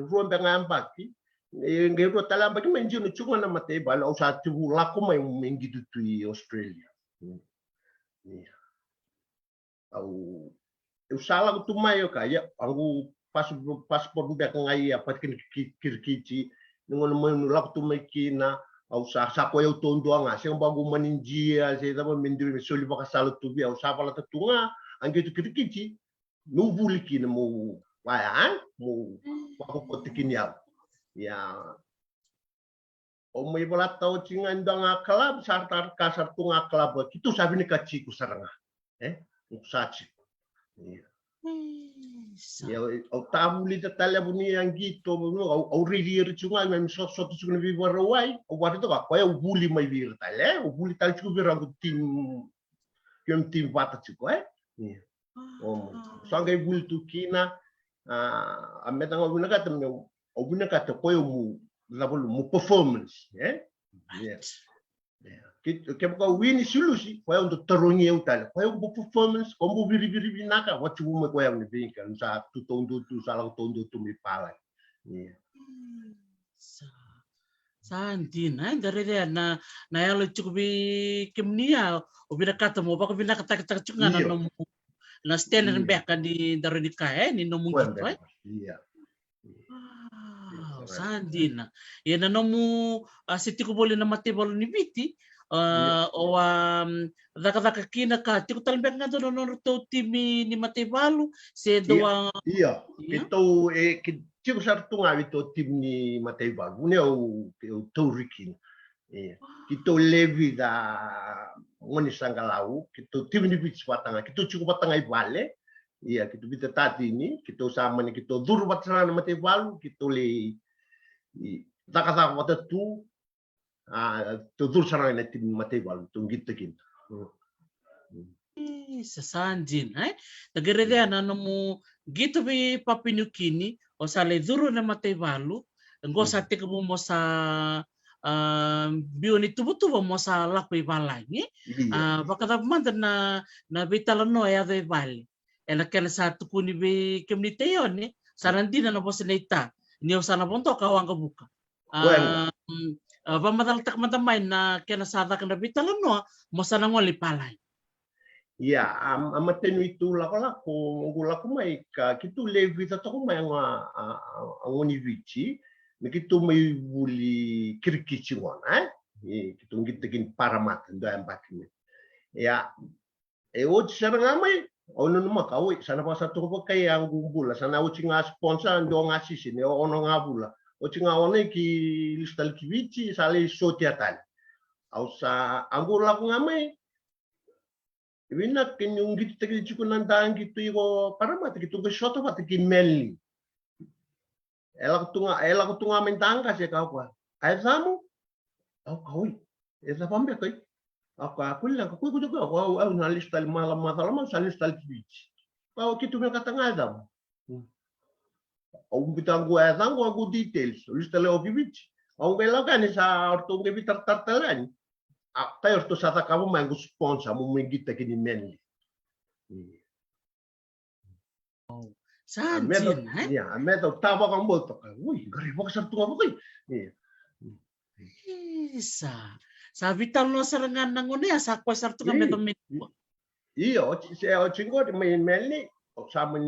ruang ambaki. Ngero talamba ki menji no cunga na mate bala ausa tu lako mai mengidu tu Australia. Iya. Au usala tu mai kaya angu paspor bek ngai apa kirkici ngon men lak tu mai kina au sa ko eu tondo anga se bagu maninjia se taba mendir soli baka sala tu bi au sa pala tunga ange tu kirkici no vuliki no mo waya mo ko potikini ya o mai bala tau cinga ndanga klub sartar kasar tunga klub kitu sabi ni kaci ku saranga saci ya o tabu li tala buni yang gitu o ririr cunga mem so tu cunga bi warawai o wari to ka ya buli mai bir tale o buli tal cu bi rangu tim vata cu o sanga buli tu kina a metanga buna ka tem o buna ka to ko mu mu performance Kaya wini solusi kaya untuk terungi utal kaya bu performance kombu biri binaka watu bume kaya ni binka sa tu tondo tu salang tondo tu mi pala Santi na dari dia na yalo cukup bi kimnia obina kata mo baka bina kata cunga na nomu na stand and back di dari di kaya ni nomu gitu iya Santi na ya na nomu siti ko boleh na mati bolu ni biti o daka kina ka tiku talbek nga do no to timi ni Matevalu se doa iya kito tiku sartunga vito tim ni Matevalu ne o to rikin kito levi da ngoni sangalau kito tim ni bits watanga kito cukup watanga ibale iya kito bita tati ini kito sama ni kito dur watanga Matevalu kito le daka wata tu tutur sarang na tim Matevalu tunggit kin sasanjin tagare dia na nomu gitu bi papinu kini o sale duru na Matevalu ngo sa tika mo sa bioni tubutubo mo sa lakwi balangi baka mandan na bitala no ya de bali ela kena satu kuni be kemni teone sarandina na bosa neita ni usana bonto kawang buka pamadal tak matamay na kena sada kena bitala no mo sana ngoli palay. Ya, amaten itu lako mai ka kitu levi ta to mai ngoni vici, ni kitu mai buli kirkici wana, kitu ngitekin paramat ndo ambakini. Ya, o saranga mai ono numa kawi sana pa satu ko kay ang gumbula sana o nga sponsor ndo nga sisi ne ono nga bula. O nga one ki listal kivici sale sotiatan. Au sa angula ko nga mai Ibina kenyung gitu tegi cukup nantang gitu iko paramat gitu ke shot apa tegi melli. Elak tunga mentangka sih kau apa? Ayat samu? Kau, esa pambe kau. Aku bilang aku juga aku nalis tali malam salis tali beach. Kau gitu mereka tengah adam. Aku bilang aku details, list tali opi beach. Aku bilang kan sa orto ngebi tartalan. Kayo to sa kamu may sponsor mo migita kini menli. Sanjin, ya, meto tawa kang boto ka. Uy, gari mo kasar tunga mo kay. Sa vital no sarangan nangone sa ko sar tunga meto mit. Iyo, o chingo may menli sama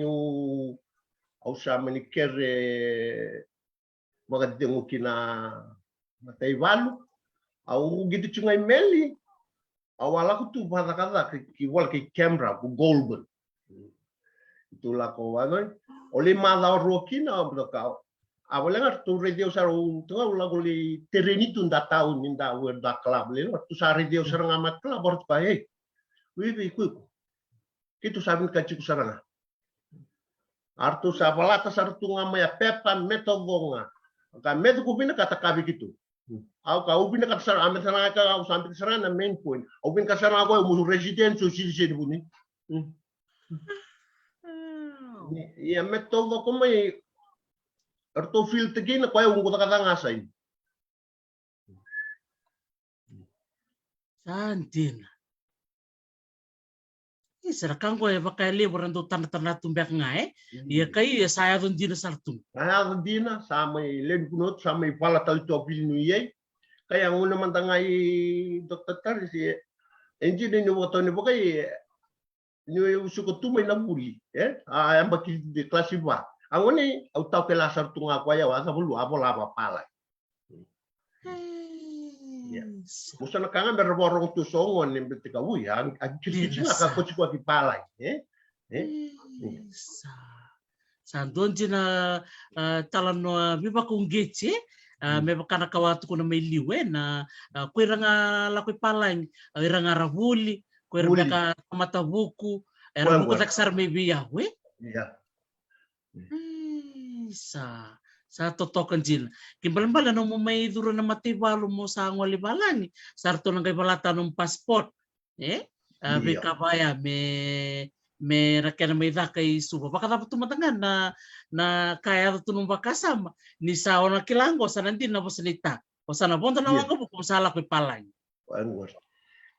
ni kere magadingo kina Matevalu. Au gitu cungai meli awal aku tuh kata kiwal ke kamera ku golden itulah ko ano oli mala rokina abdaka awalnya tu radio saru tu lagu li tereni tu nda tahun ninda da club le tu sa radio sarang amat club bort bae wi ku kitu sabin kaci ku sarang artu sa palata sartu ngama ya pepan metovonga ka metu ku bina kata kabi gitu Au ka ubin ka sar amet sana ka au sampai sana main point. Ubin ka sana ko musu resident so sili buni. Ya meto ko mai erto fil tegina ko yung ko ka ngasay. Santin. Isra kango e baka libro ndo tanda tumbek ngae. Ia kai saya don dina sartum. Kaya dina sa may len kunot sa may pala tal to pil nuyay. Kaya ang una man tangay Dr. Tarisi, engineer ni wato ni bukay ni suko tumay na muli, ang baki de klase ba. Anguni au tau ke lasar tunga kwa ya wasa bulu abo laba pala. Musa na kanga berborong tu songon ni betika ui ang kiti ka ko kwa ki pala, Sandon jina talano biba kung getse. Me bakana kawatu kuna may liwe na kuiranga lakoy palang iranga ravuli kuiranga ka matabuku era buku taksar may biyawe sa totokan jil kimbalambala no may duro na matibalo mo sa ngoli balang sarto nang kay balata ng passport be kabaya me rakyat may kay suba baka dapat tumatangan na kaya tunong bakasama ni sa ona kilango sa nanti na bosalita o sana bonta na wako kung sala ko palay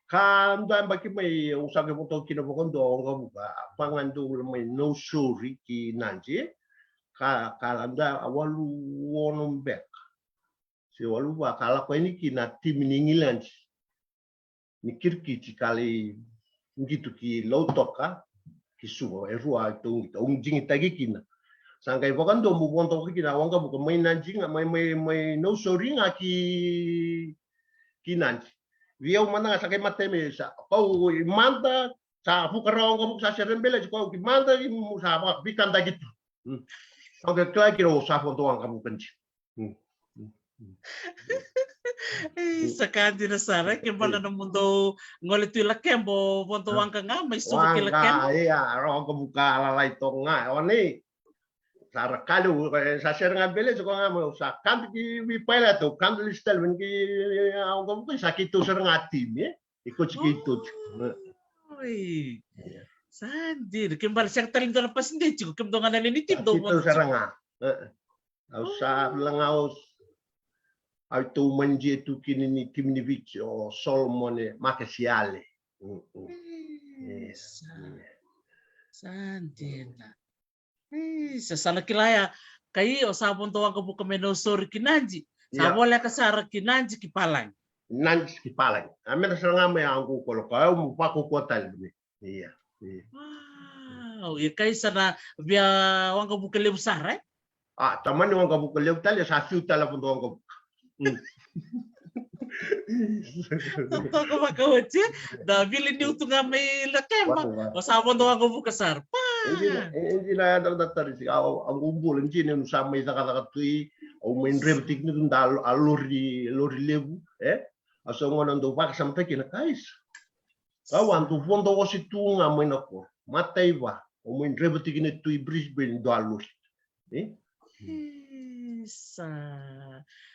kan dan baki may usag mo to kinabukon do nga buka pangando may no sorry ki nanji kalanda awalu wonom bek si walu ba kala ko ini kina tim ningilan ni kirki kali gitu ki lotoka kisuo erua tung jing tagi kina sangkai bokan do mu bonto kina wanga buka may nanjing may no sorry nga ki nanji viau mana sakai mateme sa kau manda sa fukara wanga buka sa serembele kau ki manda sa ba bikan gitu sangkai klai kiro sa fonto wanga buka Sakandi na sara kimbala no mundo ngolit tu lakembo bonto wangka nga may suko ki lakembo iya ro ko buka lalai to nga oni sara kalu sa ser nga bele ko nga mo sa kan ki wi pala to kan listal wen ki ang ko sakito ser nga tim iko chikito oi sandir kimbala siang taling do na pasinde chiko kimdo nga nalinitim do mo ser nga au sa langaos au tu mangi tu kinini o solomone makasiale sandina sa sana kilaya kai o sabon to ang buka menosor kinanji sabole ka sara kinanji kipalang nanji kipalang amena sanga me angu ko ka mo pa ko tal iya wow ya kai sana bia wang buka lebu sara taman wang buka lebu tal ya sa fiu tal pun wang Toko makawachi, da bilin ni utunga may lakemba. O sabon do ako bukasar. Hindi na datar si ang umbol hindi na sa may nakakatui o may rebetik ni dal alori lebu aso ngono do pak sampai kinakais. Kawan tu fondo ko si tunga may nako. Matay ba o may rebetik ni tui Brisbane do alori. Sa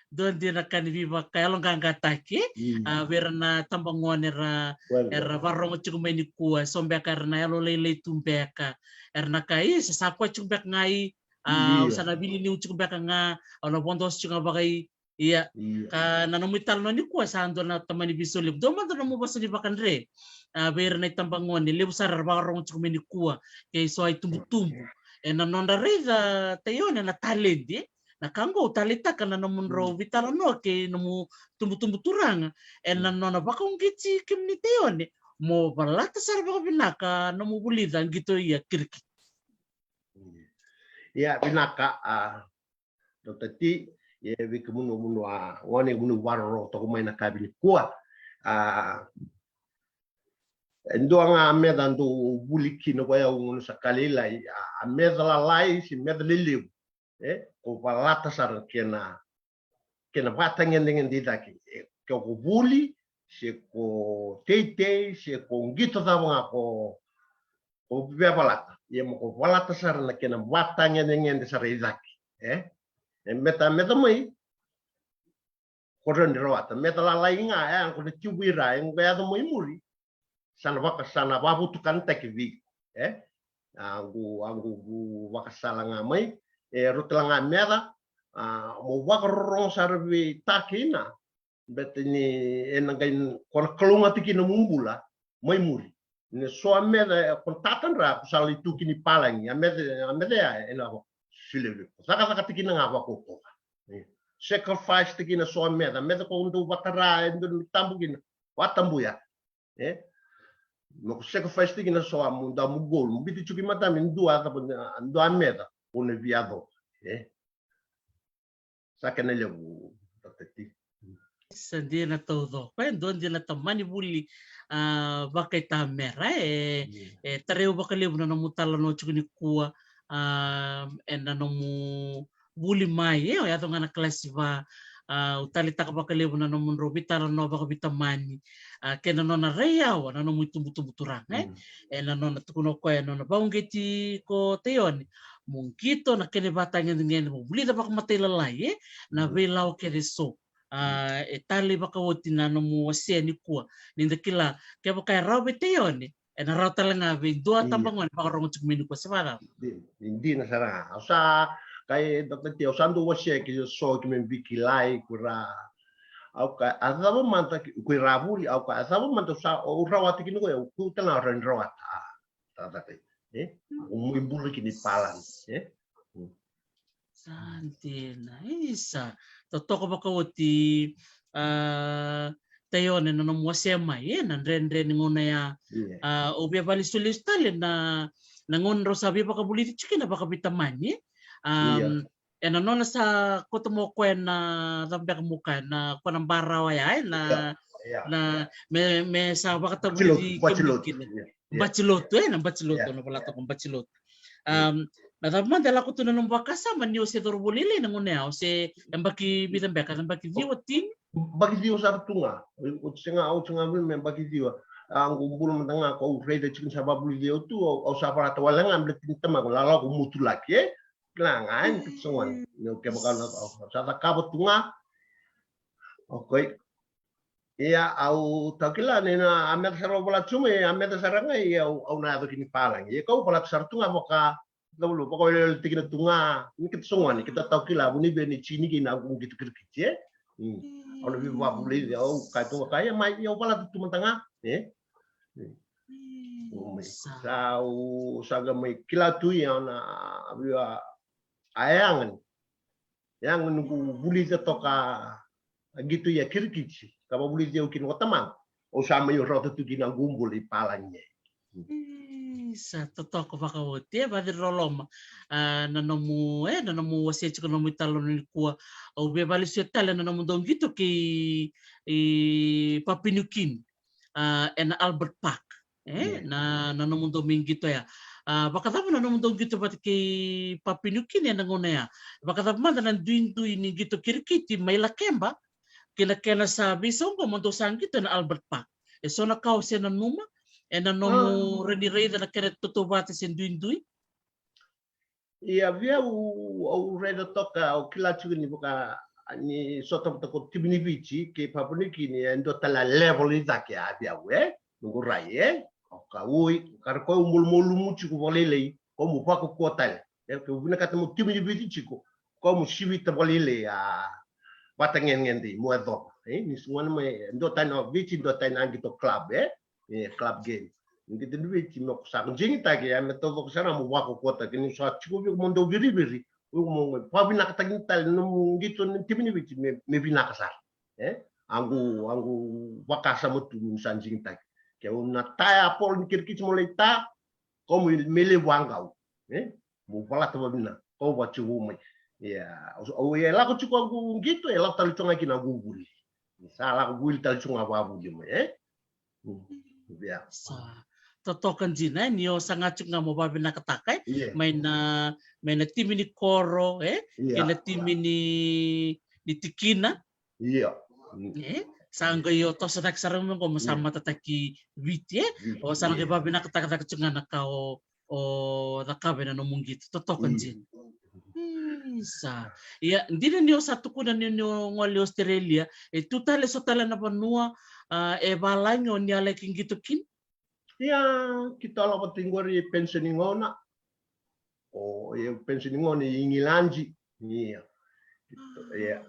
doon din akan viva kaya long gangataki verna tambangon era varong chugmay ni kuwa sombe karna elo lele tumbeka erna kai sa sakwa chumbek ngai sana bili ni chumbek nga ono bondos chunga bagay iya ka nanomital no ni kuwa sa ando na tamani bisolib do man mo basa ni bakandre verna tambangon ni lebusar varong chugmay ni kuwa kay so ay tumbutumbu nanonda reza tayo na talent na kango talita kana namun ro vitala no ke namu tumbu turang nona bakong gitsi kimni teon mo balata sarba binaka namu bulidan gitu ya kirki ya binaka Dr. T ya vi kumuno ngone munu waro to ko na kabini kwa ndo nga meda ndo buliki no ya ngono sakalila meda lai si meda liliu o palata sar kena batangen dengan didaki ko buli se ko tete se ko ngito da ko be palata ye mo ko palata sar na kena batangen dengan sar didaki meta mai koran rawata meta la lainga ya ko de tubira yang kaya to muri sana wabutukan tekvi angu wakasala ngamai rutla ngamera mo wakarong sarvi takina betini enagain kon kelunga tikina mumbula mai muri ne so ameda kon tatan ra sali tukini palangi ameda ya ena silele saka tikina ngapa ko sacrifice tikina so ameda ko ndu watara ndu tambugina watambuya no sacrifice tikina so amunda mugol mbiti chuki mata min dua ta ndo ameda one viado sakana lewu tatati Sandia na todo. Kwendo dia na tamani buli bakai ta mera tareu bakali na mutala no chukuni kuwa ena no mu buli mai ya to ngana klasi va utali taka bakali na no mun robita no bakabita mani kena no na reya wa no muito turang ena no na tukuno ko no na baungeti ko teoni mungkito na kene batanya dengan mo buli da bak matela lai na velau kere so tali baka woti na no mo sia ni kuwa ninda kila ke baka rawe teoni ena raw talanga be dua tambangon baka rongo chukmini ko sabara hindi na sara sa kay Dr. Teo sando wasia ki so ki men bikilai kura au ka azaba manta ki rabuli au ka azaba manta sa o rawati ki no ku tana ran rawata tata muy burri ki ni palan Santina isa totoko baka woti tayo na no mo sema nan ren ngona ya obya bali sulis tale na nangonro sabi baka buliti chikina baka bitamani ena nona sa koto mo na tambe muka na kwanang barawa ya na me sa baka tabuli bachiloto na bachiloto no pala to kung bachiloto nataman dala ko to na nung bakasa man yo se torbulili nangone o se embaki bitambeka embaki diwatin bagi diwa sa tunga utsinga men bagi diwa ang gumbul matanga ko rede chikin sa babuli diwa tu o sa para tawala nga amblet tama ko lala ko mutulaki kailangan kitsuan no ke bakal sa takabot tunga okay iya au takila na amet saro bola chume amet saranga iya au na to kini palang iya kau pala sar tunga moka dulu pokoknya tikina tunga ini kitsuan kita tahu kila buni beni chini kina aku gitu kerja au lebih babuli au kaitu kaya mai iya pala tu tengah saga mai kila tu yang na abia ayangan yang nunggu buli toka gitu ya kirkici kalau buli dia ukin teman o sama yo rota tu kina gumbul di palanya sa totoko baka wote ba de rolom na nomu wase chiko nomu talo ni kuwa o be bali se tala na nomu dong gitu ki papinukin en Albert Park na nomu dong gitu ya baka tapo na nomu dong gitu bat ki papinukin ya nangona ya baka tapo man na duin ni gitu kirkiti may lakemba kina sabi so ko mondo sang gitu na Albert Park so na kau se na numa ena nomu redi na kere tutubate sen duin ia via o reda toka o kila chugini buka ni soto to tibini vici ke papuni kini endo tala level izake abia we ngurai o ka ui kar ko mul muchu ko bolele ko mu pa ko kotal ke buna kata mu tibini vici chiko ko mu shivita bolele watangen ngendi mu edo ni suan me endo tano vici endo tano angito club club game ngiti duwe ti mo sa jingi tagi ya meto ko sana mo wako kota kini sa chiko bi mo ndo biri mo pa bina ka tagin tal no ngito ni timini bi me bina ka sa angu wakasa mo tu san jingi tagi ke una taya pol ni kirki mo leta ko mo mele wangau mo pala to bina ko wa chu mo ya o ya la ko chiko ngito ya la tal chonga kina guguli sala ko gul tal chonga wa bu mo totokan jina niyo sangat nga mo babi na katakai may na timi ni Koro kina timi ni Tikina sangga yo to sa nagsarang mo masama tataki witi o sana babi na katakai nga nakao o nakabe na nomong gitu totokan jin Isa. Ia, ndina nio satu kuna nio ngoli Australia, tu tale so tala na panua e balanyo ni ale kingito kin. Ia kita la patingori pensioningona. O e pensioningona ingilanji. Ia. Ia.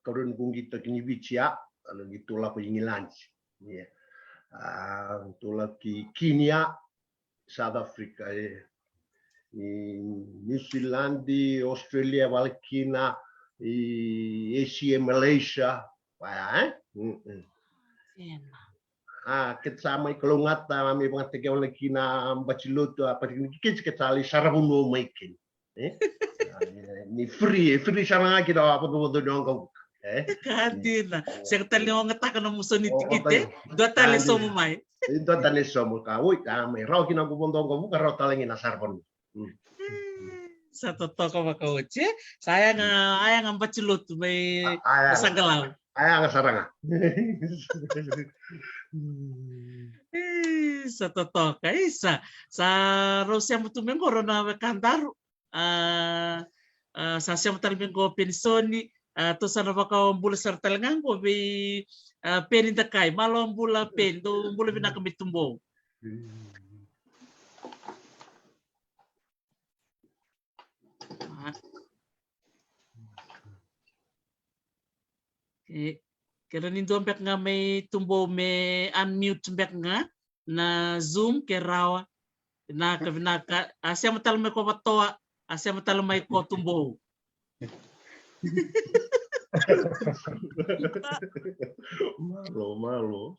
Karun kung kita kini bicia, kalau gitu lah ingilanji. Ia. Tula ki Kenya, South Africa, New Zealand, Australia, Valkina, Asia, Malaysia, kita kelungat kami pengatik yang lagi na bacilut apa kita ali sarabuno maikin, ni free sarang kita apa tu dong kau. Kadina, saya tali orang ngatakan musuh ni tikite, dua tali somo mai. Itu tali somo kau, kami rau kina kubondong kau bukan rau talengi nasarbon. Satu toko makauce, saya ayang ambacilut mai sanggalau. Ayang saranga. Satu toko isa sa Rusia mutu mengoro na kandaru. Sa siya mutali mengo pensoni. To sana baka mbula sartalangan ko be penin takay malo mbula pen do mbula binakamitumbo. Kaya nindo ang nga may tumbo may unmute mbek nga na Zoom kay rawa na kabinaka asya matal may ko patoa asya matal may ko tumbo. Malo.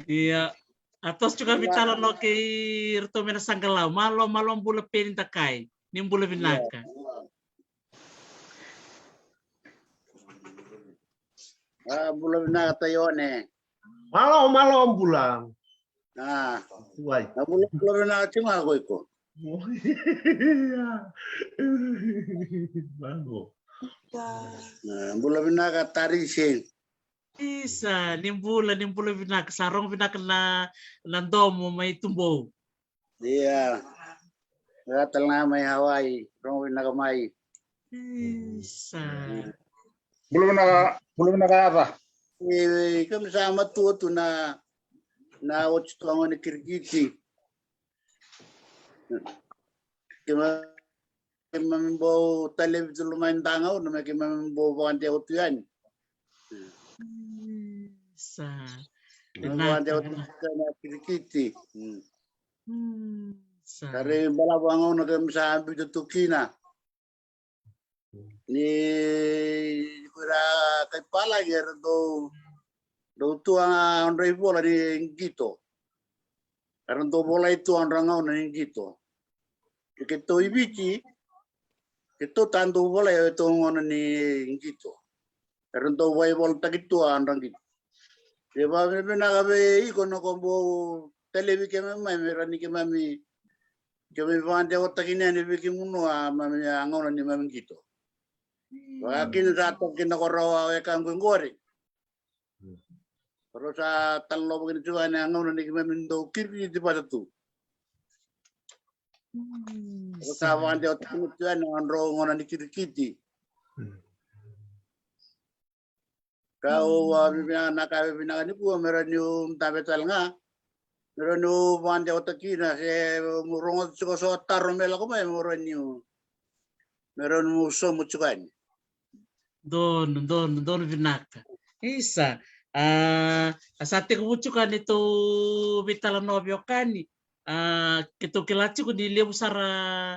Iya. Atos juga bicara no kay Rito mena sanggalau. Malo ang bula penin takay. Ning bula binaka. Bula binaka tayo ne. Malo ang bulang. Why? Bula binaka cuma ako iko. Malo. Bula binaka tarisin. Isa, nimbula binaka sarong binaka na nandomo may tumbo. Iya. Gatal nga may Hawaii, rong binaka may. Isa. Bula binaka apa? Kami sama tu na watch tu ang ni Kirgiti. Kima membawa televisi lumayan tangau, nama kima membawa pantai utuan. Sa. Pantai utuan Kirgiti. Sa. Kare balabangau na kami sa ambil tukina. Ni kura kay pala ger do tuang andrei bola ni gito. Karena do bola itu andrangau na gito. Kito ibici, kito tandu bola itu ngono ni gitu. Karena do bola bola tak itu andang gitu. Dia bawa nagabe ikono kombo televi keme mai merani keme vande otak ini ani bikin muno mami ngono ni mami gitu. Wakin satu kina koro ekang gori. Terus talo begini juga ni ngono ni mami do kiri di pada tu. Usahawan dia otak tuan andro ngono di kiri. Kau anak ni pun meranu tabetal nga. Meranu wan dia otak kina se murongot suka so tarum mela ko mai meranu so mucukan. Don binaka. Isa. Asate ko mucukan itu bitala nobyo kani. Kito kilaci ko nile usara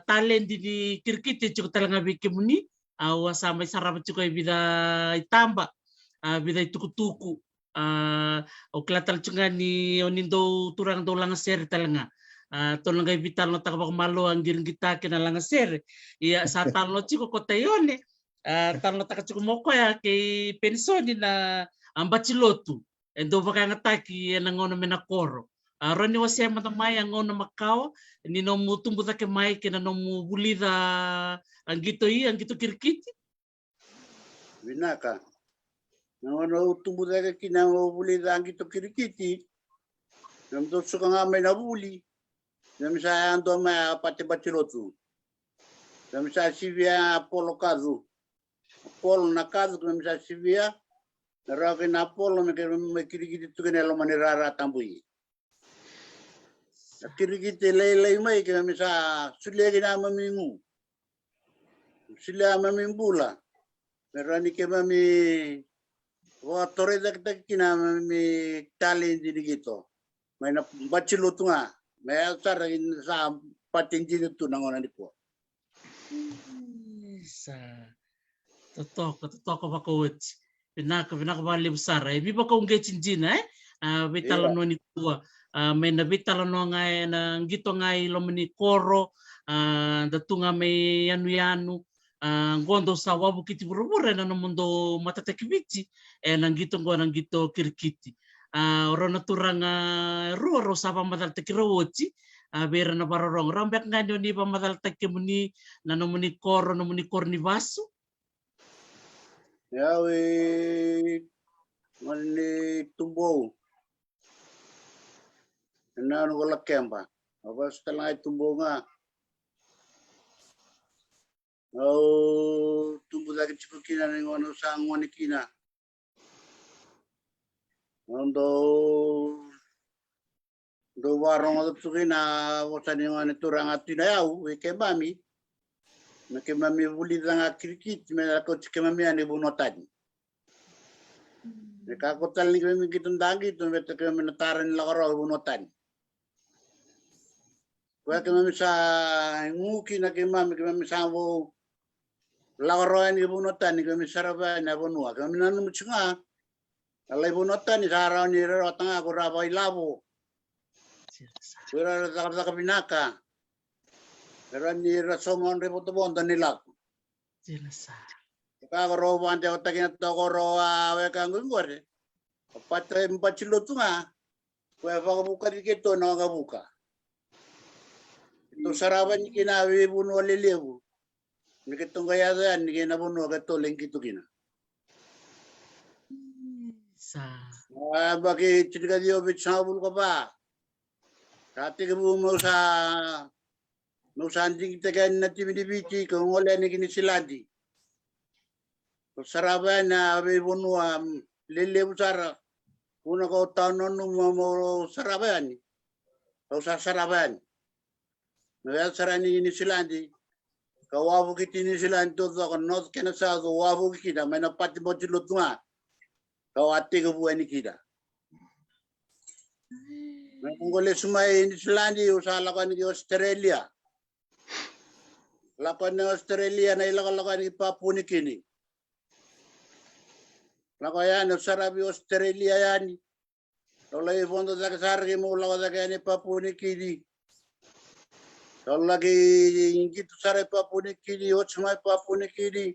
talent di kirkiti cukup talanga bikimuni awa sama sarap cukup bida itamba bida tuku o kilatal cunga ni onindo turang do langa ser talanga tolanga bital no takabak malo ang giring kita kina langa ser iya sa talo cukup kota yone talo taka cukup moko ya ke pensoni na ambacilotu endo baka ngataki nangono menakoro Rani wasia mata mai ang ona makao ni no mutumbu take mai kena no bulida ang gito kirkiti Binaka. No tumbu take kina bulida ang gito kirkiti. Nam to suka nga may nabuli. Misalnya ando me pati bachilotu. Misalnya sivia polo kazu. Polo na kazu misalnya sivia. Raki na polo me kiri tu kene lo manirara tambui. Kiri lei mai ke misalnya sulia kena mamingu. Sulia mamimbula. Merani ke mami tore tak kina mami tali di gitu. Maina bachilotu nga. May sara sa patinjin itu nangonan ko. Sa totoko bakawit. Pinaka bali besar. Ibi ba kung gechinjina bitala no ni kuwa. May na bitala no nga na gito nga ilomini koro datunga may yanu gondo sa wabu kiti burubure na no mundo matatekibichi nang gito kirikiti. Orang turang ruo sapa madal tekirowochi bera na barorong rambek nganyo ni pa madal tekemuni na nomuni kor ni vasu Yawe mani tumbo na no wala kemba apa setelah tumbo nga tumbo lagi cipukina ni ngono sang ngoni kina do warong at sukina wasan yung turang at tinayaw kemami bulit lang kirikit ako kemami ani bunotan nakakotal ni kami kitong dagi ito kami nataran nila karo bunotan kaya kami sa nguki na kemami sa mo lakaroan ni bunotan kami saraban na bunua kami nanumutsi nga alay bunotan ni saraw ni rarotang ako rabay labo Kira rata binaka. Kira ni rasomon reputo bonda nila. Kaya karo bante otakin at karo kang gungwari. Patay mpachilo tu nga. Kaya pakabuka dikito na kabuka. Ito saraban ni kinawi buno lilibu. Nikitong kaya yan, ni kinabuno katoling kito kina. Bakit chika diyo bitsabul ka pa? Kati kabu mo sa anjing tagan na timidibici kung wala ni kinisiladi. Saraban na bibuno lilibu sara. Una ko taon mo saraban. Kau sa saraban. Nagaya sara ni kinisiladi. Kawabu kiti kinisiladi to not kena sa wabu kita may napati mo chilot nga. Kawati kabuan ni kita. Mengoleh sumai di Selandi usaha lakukan di Australia. Lakukan di Australia na ilakan di Papua ni kini. Lakukan sarabi Australia yani. Kalau lagi fondo tak sargi mo lakukan ni Papua ni kini. Kalau lagi gitu sarai Papua ni kini, sumai Papua ni kini.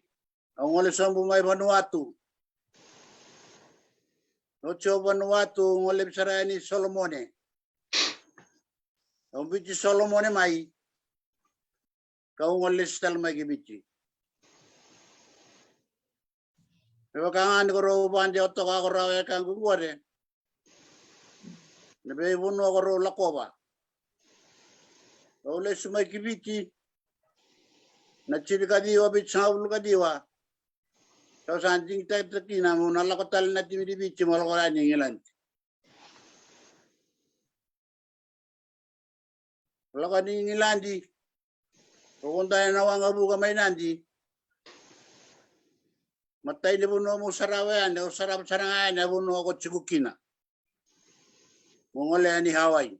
Mengoleh sambu mai Vanuatu. Nocho Vanuatu ngoleh sarai ni Solomone. Ang bici Solomone mai, kau ngolis tal mai gibici. Pero kangan ko ro bande oto ka ko rawe kang guware. Nebe buno ko ro lakoba. Kau les mai gibici. Na chiri ka diwa bit saul ka diwa. Kau sanjing tak takina mo nalakotal na timidibici mo ko rani ngilanti. Lakukan ni nilandi. Kung tayo nawangabu ka may nandi. Matay ni buno mo sarawayan. O sarap sarangayan na buno ako tsigukina. Mungole ni Hawaii.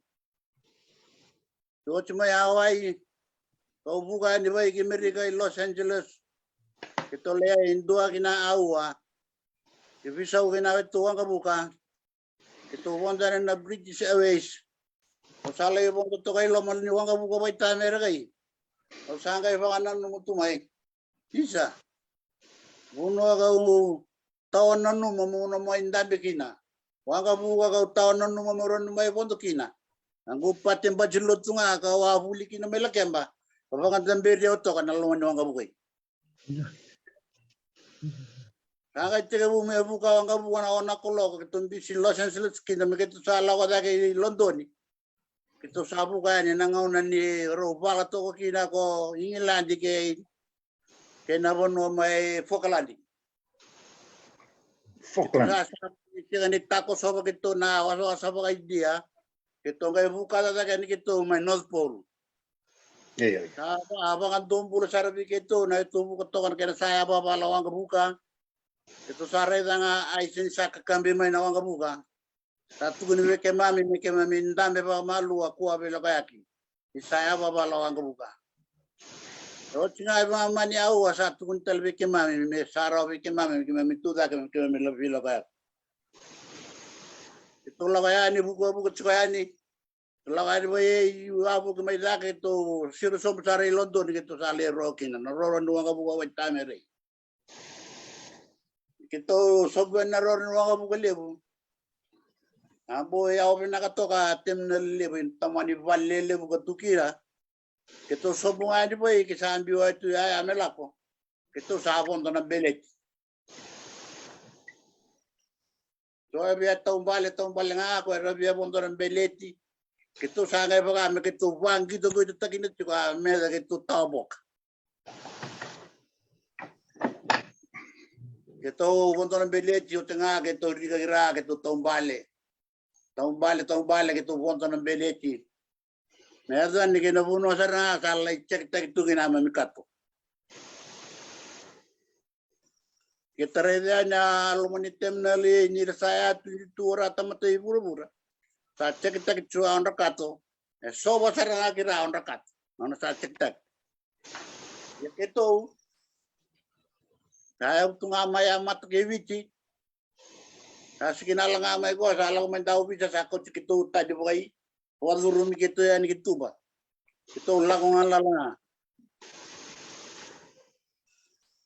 So may Hawaii. Kaubuka ni ba Amerika Los Angeles. Ito lea indua kinaawa. Ibisaw kinawit tuwang kabuka. Ito wanda na British Airways. O salay mo to kay laman ni wang kabuka bay tamera kay. O saan kay pakanan mo tumay. Isa. Buno ka taon na no mamuno mo indabi kina. Wang kabuka ka taon na no mamuron may pondo kina. Ang upat yung bachelot nga ka wahuli kina may lakemba. Papangan tamberi auto ka nalaman ni wang kabuka. Kaya tiga bumi buka wang kabuka na ona kulo. Kitong bisi Los Angeles kina may kito sa alaw ka kay London. Kito sabu kaya ni nangaunan ni Robala to ko kina ko ingilandi ke nabono may Fokalandi. Falkland. Kaya ni tako soba kito na waso kay dia. Kito kay buka ta kaya ni kito may North Pole. Iya. Abang kan tumpulo sarabi kito na tumpu ko to kan kaya saya baba lawang kebuka. Kito sare nga aisin sa kakambi may nawang kebuka. Satu kuni meke mami ndambe ba malu aku abelo kayaki. Saya baba lawang kebuka. Ro tinga ba mani au satu kun tel meke mami me sara meke mami tuda ke mami lebih lo kayak. Itu lawaya ni buku cikaya ni. Lawaya ni abu ke mai dak itu siru som sare London gitu sale rokin na ro nuang kebuka wa tamere. Kita soben na ro nuang kebuka lebu. Abo ya open nakatoka temna lebe tamani valle lebu katukira keto sobunga di boy kisambi wa tu ya amelako keto sabon dona belet to abia tombale nga ko rabia bondona beleti keto sanga baga me keto wangi to go takina tu ka meda keto tabok keto bondona beleti o tenga keto riga keto tombale gitu ponto ng beleti. Meron ni kinabuno sa na kalay check tu ginama mikato. Kita reda na lumanitem na li ni saya tu ora tamatay pura. Sa check tu ang rakato. So ba sa na kira ang rakat. Ano sa check. Ito kaya tunga maya matgewichi. Kasi kinala may ko, sala ko man daw bisa sa ako kito tadi po kay wadurumi kito yan kito ba. Ito la ko nga lala.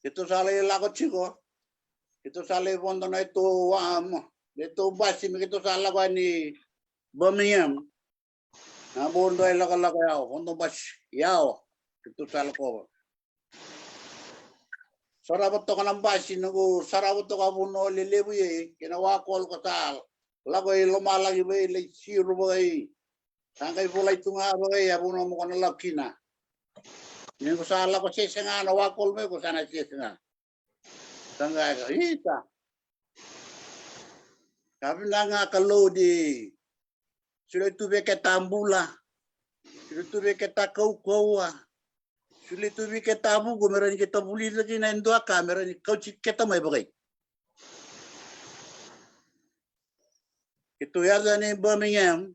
Ito sala la ko chiko. Ito sala fondo na ito ito basi mi kito sala ko ni Birmingham. Na bondo ay la ko yaw, fondo bas yaw. Ito sala ko. Sarabot to ka ng basi, sarabot to ka puno lilibu eh, kinawakol ko tal. Lagoy lumalagi ba eh, like zero ba eh. Saan kayo pulay ito nga ba eh, abuno mo ka na laki na. Yung ko sala ko siya nga, nawakol mo ko sana siya nga. Saan ka, hita. Sabi na nga kalodi, sila ito ba ketambula, sila ito ba ketakaukawa. Sulit tu kita tabu, meron kita buli lagi na indo ka, meron kau kita may bagay. Ito yada ni Birmingham,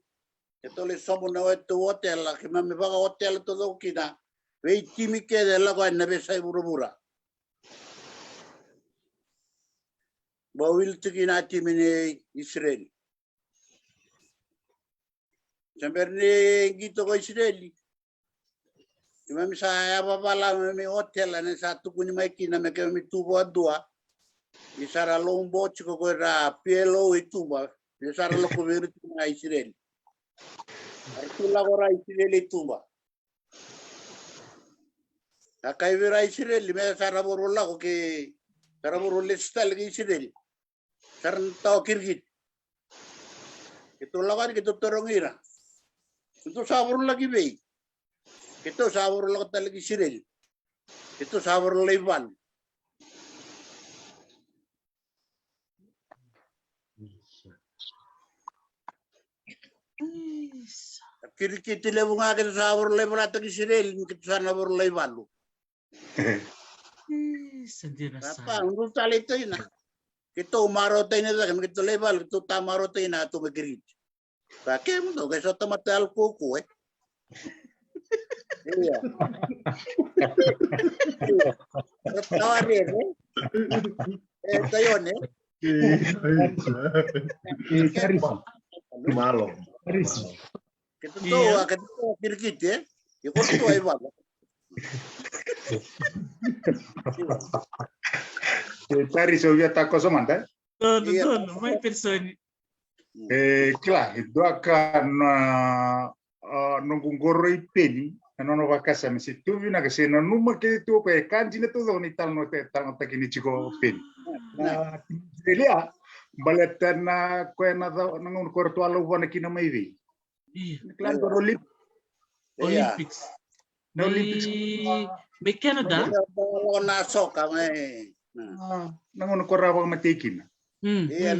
ito le somo na ito hotel, kima may baka hotel ito daw kita, wei timi ke de la ko na besay burubura. Bawil tiki na timi ni Israel. Sampai ni gitu ko Israel. Mami saya babala mami hotel ane satu kuni mai kina me ke mi tubo dua isara lombo chiko ko ra pielo itu ba isara lo ko viru na Israel artu la ko ra Israel itu ba akai vira Israel me sara borulla ko ke sara borulle stal ke Israel saran tao kirgit itu lawan gitu torongira itu sabur lagi be Ito sabor lang talaga Israel. Ito sabor Levan. Kiri-kiri lebu nga kita sabor Levan atau Israel. Kita sabor Levan. Apa? Untuk tali itu ina. Kita umarote ina sa kami kita Levan. Kita tamarote ina ito magirit. Kaya mo to. Kaya sa tamatal kuku eh. Iya. Tawa rin eh. Tayo eh. Malo. Kita to kirkit eh. Ikut to ay wag. Tari Soviet ako sa manda. Dono, may personi. Kila, itu akan nunggu i peni, nono vakasa mesi tu vina kasi no numa ke tu pe kanji na tu do ni tal no te tal no takini chiko peni. Elia, baleta na ko na nungun korto alo wana kina mai vi. Iya. Iklan ko Olympics. Olympics. Na Olympics. May Canada. Kalau nasok kami. Nangono ko raw matikin. Iya,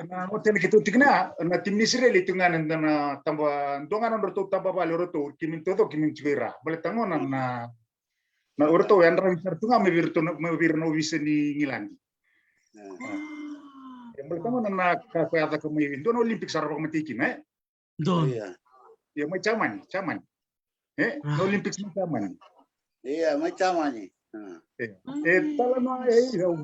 Na hotel kita tigna na tim ni Israel itu nganan na tamba dongan ndo tamba balo roto kimin todo kimin chira. Bale tangona na orto yan ra bisar tunga me virno vise ni ngilandi. Bale tangona na ka ata ko may don Olympics ara ko matikin Don. iya. Ya may chaman. Na Olympics mo chaman. Iya, macam ni. Talama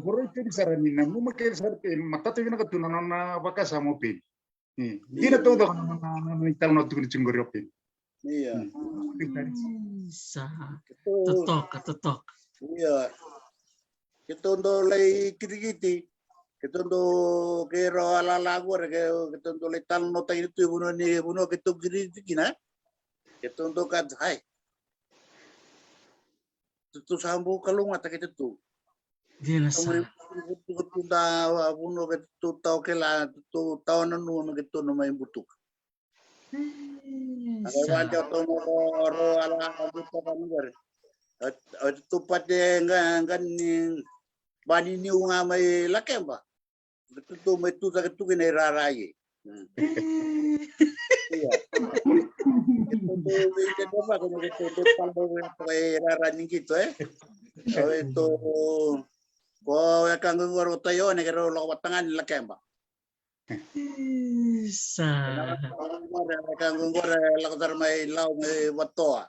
goro itu disarani na mo make sarte matato yun ka tunan na bakasa mo pin. Dina todo na talno tu chingoro pin. Iya. Sa. Totok. Iya. Kita untuk lay kiti-kiti. Kita untuk kira ala lagu kita untuk lay talno tayo itu buno kita kiti kina. Kita untuk kat hai. Tu sambu kalung mata kita tu. Dia nasa. Tu dah buno kita tu tahu kela tu tahu nanu kita nu main butuk. Ada macam tu ro ala butuk kan ber. Tu pada kan bani ni unga mai lakemba. Tu mai tu tak tu kena rarai. Iya. Itu apa kalau itu pandang rarani gitu itu kau akan ngurut tayo nih kalau lawat tangan lakemba. Sa. Akan ngurut lakar mai lau mai watoa.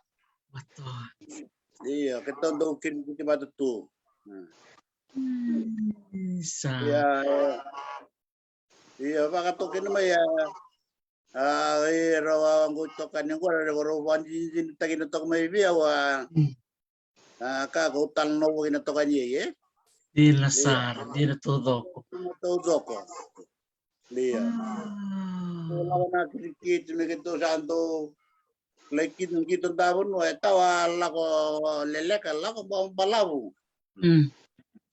Iya kita untuk kita batu tu. Sa. Iya baka tu kena mai rawa ngutok kan yang gua ada rawan di tagi nutok mai biya wa ka hotel no gina to kan ye Dia nasa. Dia todo. Iya. Kalau nak sedikit begitu santo lagi kita tahun wa tawa la ko lelek la ko balabu.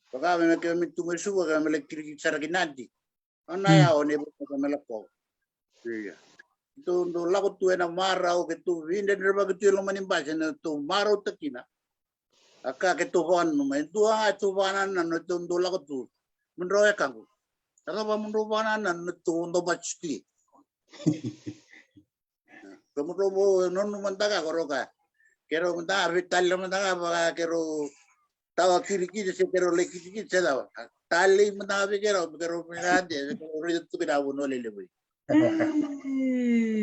Baka kami tumisu kami lekiri sarginadi. Anaya one kami lako. Iya. Itu untuk laku tu enak marau gitu, ini dari begitu lo menimba sana tu marau tekina. Aka gitu kawan main tua tu kawanan itu untuk laku tu menroyak kamu. Kalau menroyak itu untuk pasti. Kamu robo non mentaka koroka. Kero mentaka vital mentaka apa kero tawa kiri kiri kero leki kiri saya tali mentaka kero menade kero itu kita bunuh lelebui.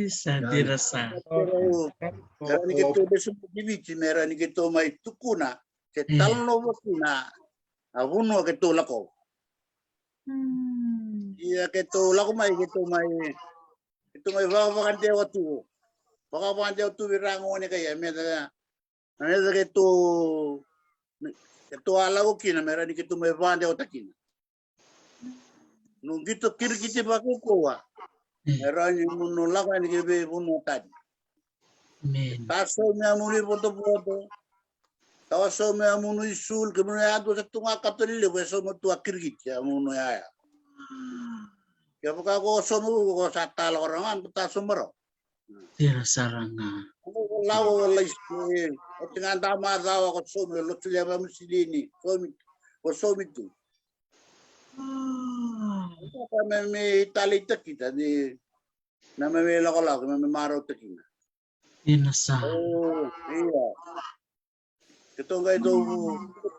Sa dirasa. Pero ni kita besu divici mera ni kita mai tukuna ke talno bokina abuno ke to lako. Iya ke to lako mai bawa kan dia waktu. Baka kan dia waktu birango ni kaya mera. Ana ke to ala bokina mera ni kita mai bawa dia otakina. Nung gitu kiri kita baku kowa. Meron yung nulak ni kibe buno tadi. Taso me amuni poto. Taso me amuni sul kemudian ado sa tunga katolile beso mo tu akirgit ya amuno ya. Ya baka ko somo ko sa tal orangan taso mero. Dia saranga. Lawo lais tingan tama daw ko somo lo tuya ba musilini. Somi tu. Kami may talita kita ni na may lakolak, may maraw takina. Inasa. Oh, iya. Ito nga ito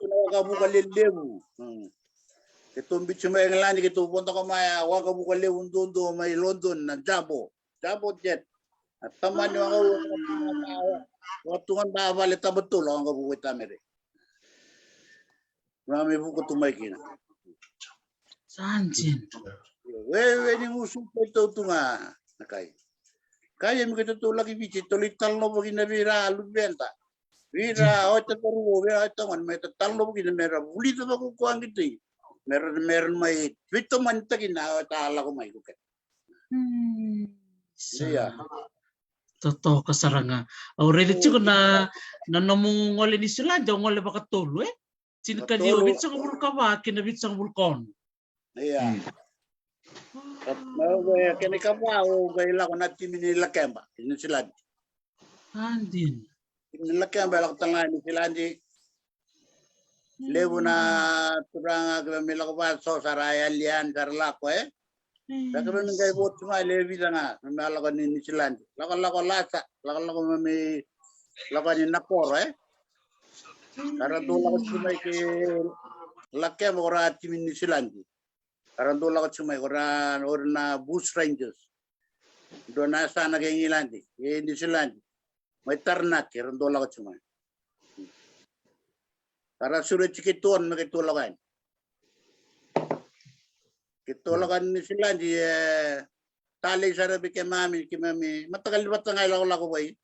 nakakabukaliliw. Ito bitso may England, ito punta ko may wakabukaliw doon may London na Jabo jet. At taman yung watungan na balita betul ang kabukoy tamere. Marami buko tumay kina. Sanjin. Wewe ni musuh itu tunga nakai. Kaya mo kita tu lagi bici tolital no bagi nabira lubenta. Vira o taru vira taman mai tal no bagi mera uli tu baku kuang gitu. Mera mai vito man takina ta ala ko mai ko. Iya. Toto kasaranga. Already chico na namung ngole ni Sulanda ngole bakatolo Sino ka di ubit sa bulka ba kinabit sa bulkon. Iya. Kene kapao gaila ko na timi ni Lakemba, New Zealand. Andin. Ni Lakemba la tanga New Zealand. Lebu na turanga ke mila ko ba so saraya lian karla ko Sakro ni kay bot nga levi nga mala ko ni New Zealand. Lako lasa, lako may lako ni Nakoro Karena dola ko sumay ke Lakemba ora timi New Zealand. Karena dola ko sumay ora na Bush Rangers. Do na sana kay England, New Zealand. May tarnak karena dola ko sumay. Karena sudah cikituan makitulakan. Kitulakan New Zealand tali sana kemami matagal ngay lako bay.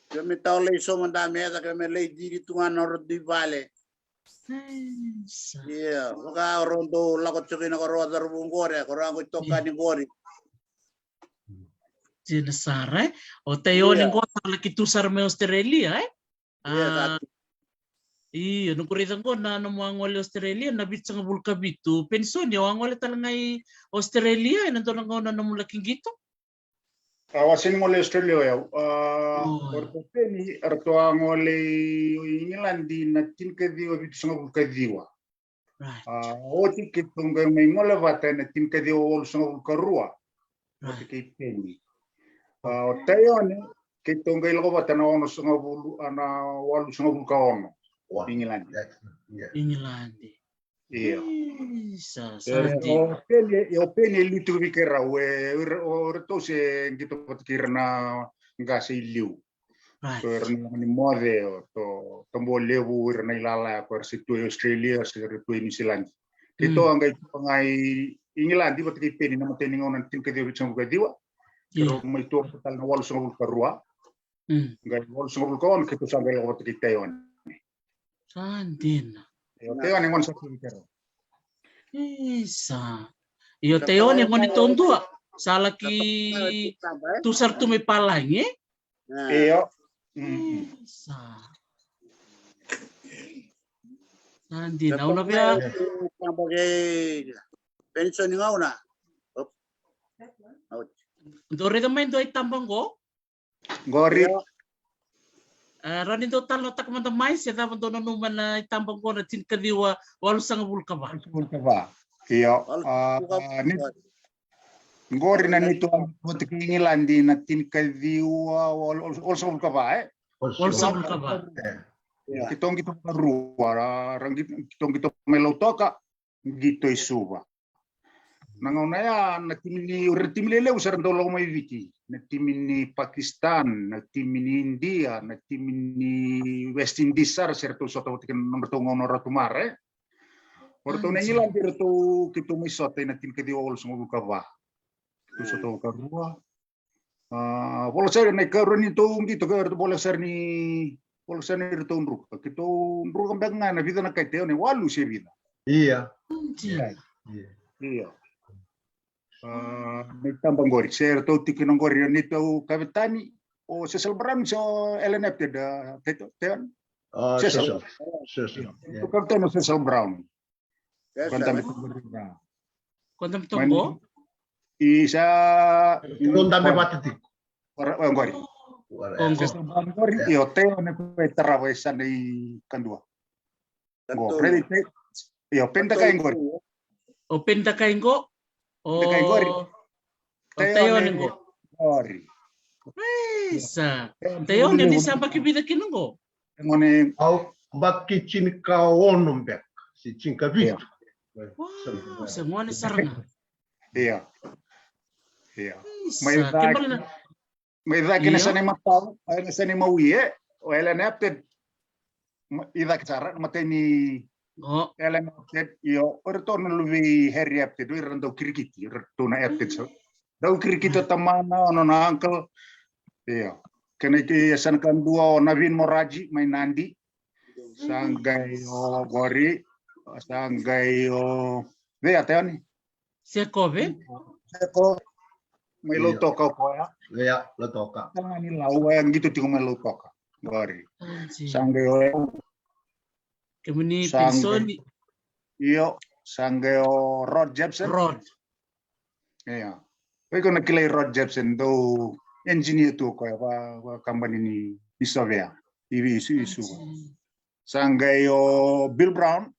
Kami tahu lay so mandami at kami lay diri tungan orod di vale. Iya, maka rondo lako tsukin ako roda rubung gore, ako rango itoka ni gore. Sinasara o tayo ning ko laki tusar me Australia Iya, nung kuritan ko na namangwali Australia, nabit sa bulka bitu. Pension, yung wangwali talangay Australia, nandun lang ako na namulaking gito. Awasin ngole Australia ya. Orto peni arto ngole England di natin kadiwa bitu sa bulka diwa. Oti kitunga may ngole vata natin kadiwa wal sa bulka ruwa. Oti kay peni. Tayo ni kitunga iloko vata na ono sa bulu ana wal sa bulka ono. England. England. Iya. Santi. Eu pene litu vikera orto se gitu patkir na ngase liu. Per ni mode to tombo lewu na ilala per situ Australia se tu New Zealand. Kito angai pangai England di patki pene na mateni ngonan tin ke di chang diwa. Pero mai to total na wal sungul karua. Ngai wal sungul kon kito sangai lo patki tayon. Sandin. Teo ni mon sa vikera. Isa. Iyo teo ni mo nitong dua. Salaki tusar tu may palang Iyo. Isa. Nandi na una biya. Pension nga una. Dore naman do ay tambang ko. Gori. Ranin do talo tak man tamay siya dapat do nanuman na tambang ko na tinkadiwa walo sang bulka ba. Bulka ba. Iyo. Gori na nito ang England di na tinkadiwa also bulka ba Walo sang bulka ba. Kitong gitu ruwa kitong gitu melaw toka gitu isuba. Nangaunaya natimini urtimile usar ndolo may viti. Natimini Pakistan, natimini India, natimini West Indies sar serto soto tiken nomor to ngono ratumare. Orto na ilang dirto kito may sote natin kadiwol sungul ka ba. Kito soto ka ruwa. Wala sir na karon nito dito ka wala sir ni rito unruk. Kito unruk ang nga na vida na kaiteo ni walu si vida. Iya. Iya. Nagtambang gori. Sir, to tikinong gori nito kapitani o Cecil Brown so LNF da teon. Cecil. Ito kapitano Cecil Brown. Kontam tonggo? Isa Kondame matitik. Gori. Cecil Brown gori. Iyo teon na travesan ni kandua. Go. Iyo penta kain gori. O penta kain go? Gori. Tayo ninggo. Gori. Isa. Tayo ni di sa pakibida kinunggo. Ngone Au bakichin ka onombek. Si chinka vitu. Wow, semua ni sarang. Iya. Iya. Isa. May da kina sa ni matao, ay sa ni mawiye, o LNF ida kasara matay ni LNF yo orto no luwi heriap do irando kirikiti orto na epte so. Daw kirikito tamana ono na uncle. Iya. Kena ki san kan dua Navin Moraji may nandi. Sanggay o Gori, sanggay o ve atani. Sekove? Seko may luto ka po ya. Ya, lo toka. Tangan ni lawa yang gitu tinggal may luto ka. Gori. Sanggay o Kemuni pensoni. iyo sanggay o Rod Jepsen. Rod. Iya. Kau kena kilai Rod Jepsen do engineer tu kau apa company ni Isovia. Isu. Sanggayo Bill Brown.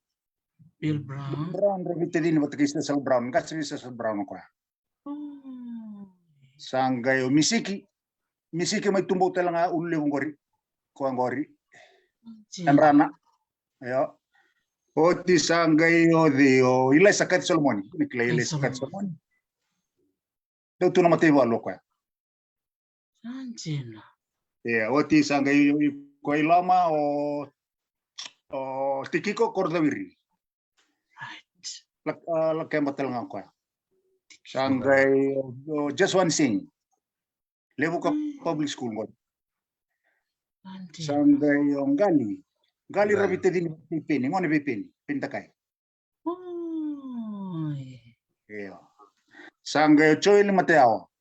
Bill Brown. Brown revite din buat Cecil Brown. Kasih Cecil Brown kau. Sanggayo Misiki. Misiki may tumbo talanga ulle ngori. Kau ngori. Rana. Ya. Oti sanggayo dio. Ilai sakat Solomon. Niklai ilai sakat Solomon. Daw tu na matay walo kau. Anjina. Ya. Oti sanggayo kau lama o Tikiko Kordawiri. Lakay matal nga ko. Sangay just one thing. Levo ka public school mo. Sangay yung gali. Gali rabite din pipini. Mo ni pipini. Pintakay. Iyo. Sangay Choy Limatao.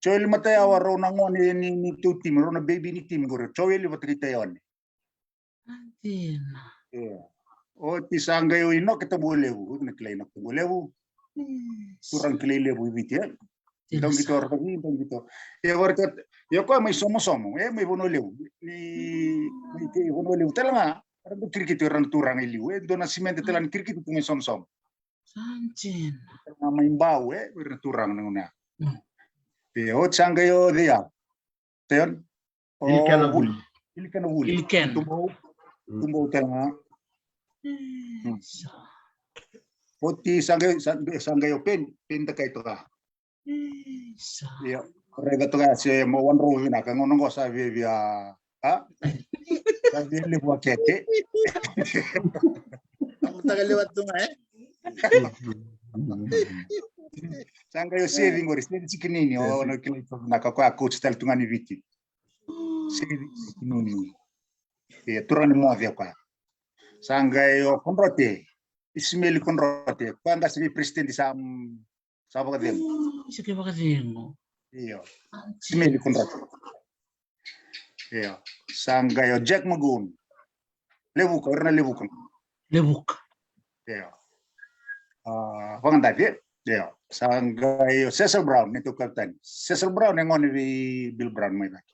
Choy Limatao ro nango ni two team. Ro na baby ni team ko. Choy Limatao. Anjina. Iyo. O ti sanggayo ino kita bulewu, naklay na bulewu. Turang kilelewu ibitian. Dong gitu orang dong gitu. Ya warkat, ya kau may somo-somo, may bonolewu. Ni bonolewu talaga. Parang kirkit orang turang iliu, do na simente talan kirkit tu may som-som. Sanjin. Na may baw orang turang nanguna. Ya o sanggayo dia. Teon. Ilikan na buli. Tumbo talaga. Poti sanggayo pen takay to ka. Iya, rega to ka si mo one row na ka ngono ko sabi via sabi le buat kete. Kamu tak lewat tu Sanggayo saving oris ni sikinini o no kilo na ka coach tal tungani viti. Saving sikinini. Iya, turang mo dia ka. Sanggayo konrote. Ismail konrote. Kuanga si presidente sa bakadem. Sige bakadem. Iyo. Ismail konrote. Iyo. Sanggayo Jack Magun. Lebuka, orna lebuka. Lebuka. Iyo. Pangantay. Iyo. Sanggayo Cecil Brown nito kapten. Cecil Brown yang ngoni Bill Brown may baki.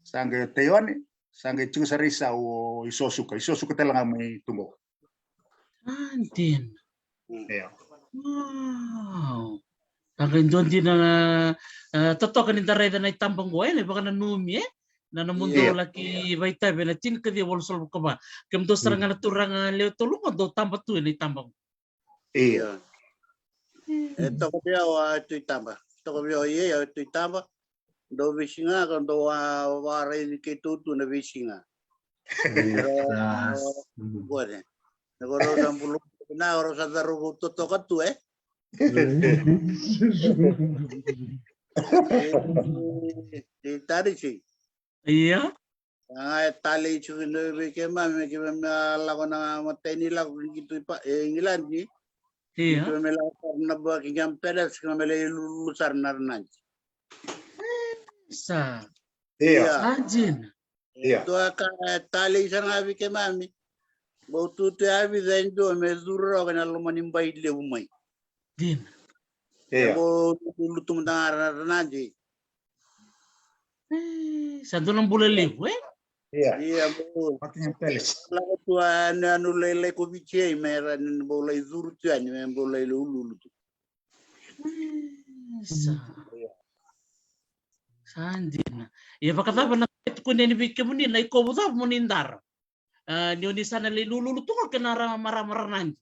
Sanggayo Teyon. Sangga itu sarisa o isosuka talaga may tumbo. Antin. Iya. Wow. Sangga doon din na totoo ka ni Dareda na itambang ko baka na numi na namundo laki baita na tin ka di wal solve ka ba. Kem do sarang na turang leo tulungan do tambah tu ni tambang. Iya. Ito ko dia itu tambah. Ito ko dia itu tambah. Do visinga kan do warai ni ketutu na visinga. Buat negara dan bulu na orang sadar rubuto to katu di tadi sih. Iya. Tali cuci ni kemana lawan mata ini lagu gitu pak England ni. Iya. Itu melakukan nabak yang pedas kembali lulusar narnaj. Sa. Iya. Anjin. Iya. Itu akan tali sana abi kemami. Bau tu abi zaindo mezura kana lumanim bayi le umai. Din. Iya. Bau dulu tu mendengar naji. Santo ng bulaliw Iya. Iya bau. Pakai peles. Lalu tu anu lele ko bice meran bau lay zuru tu ani bau lay lulu tu. Sa. Sanjin. Ya baka taba na ko ni bikke mo ni na iko mo mo nindar. Ni sana le lulu tu ka na maramaran.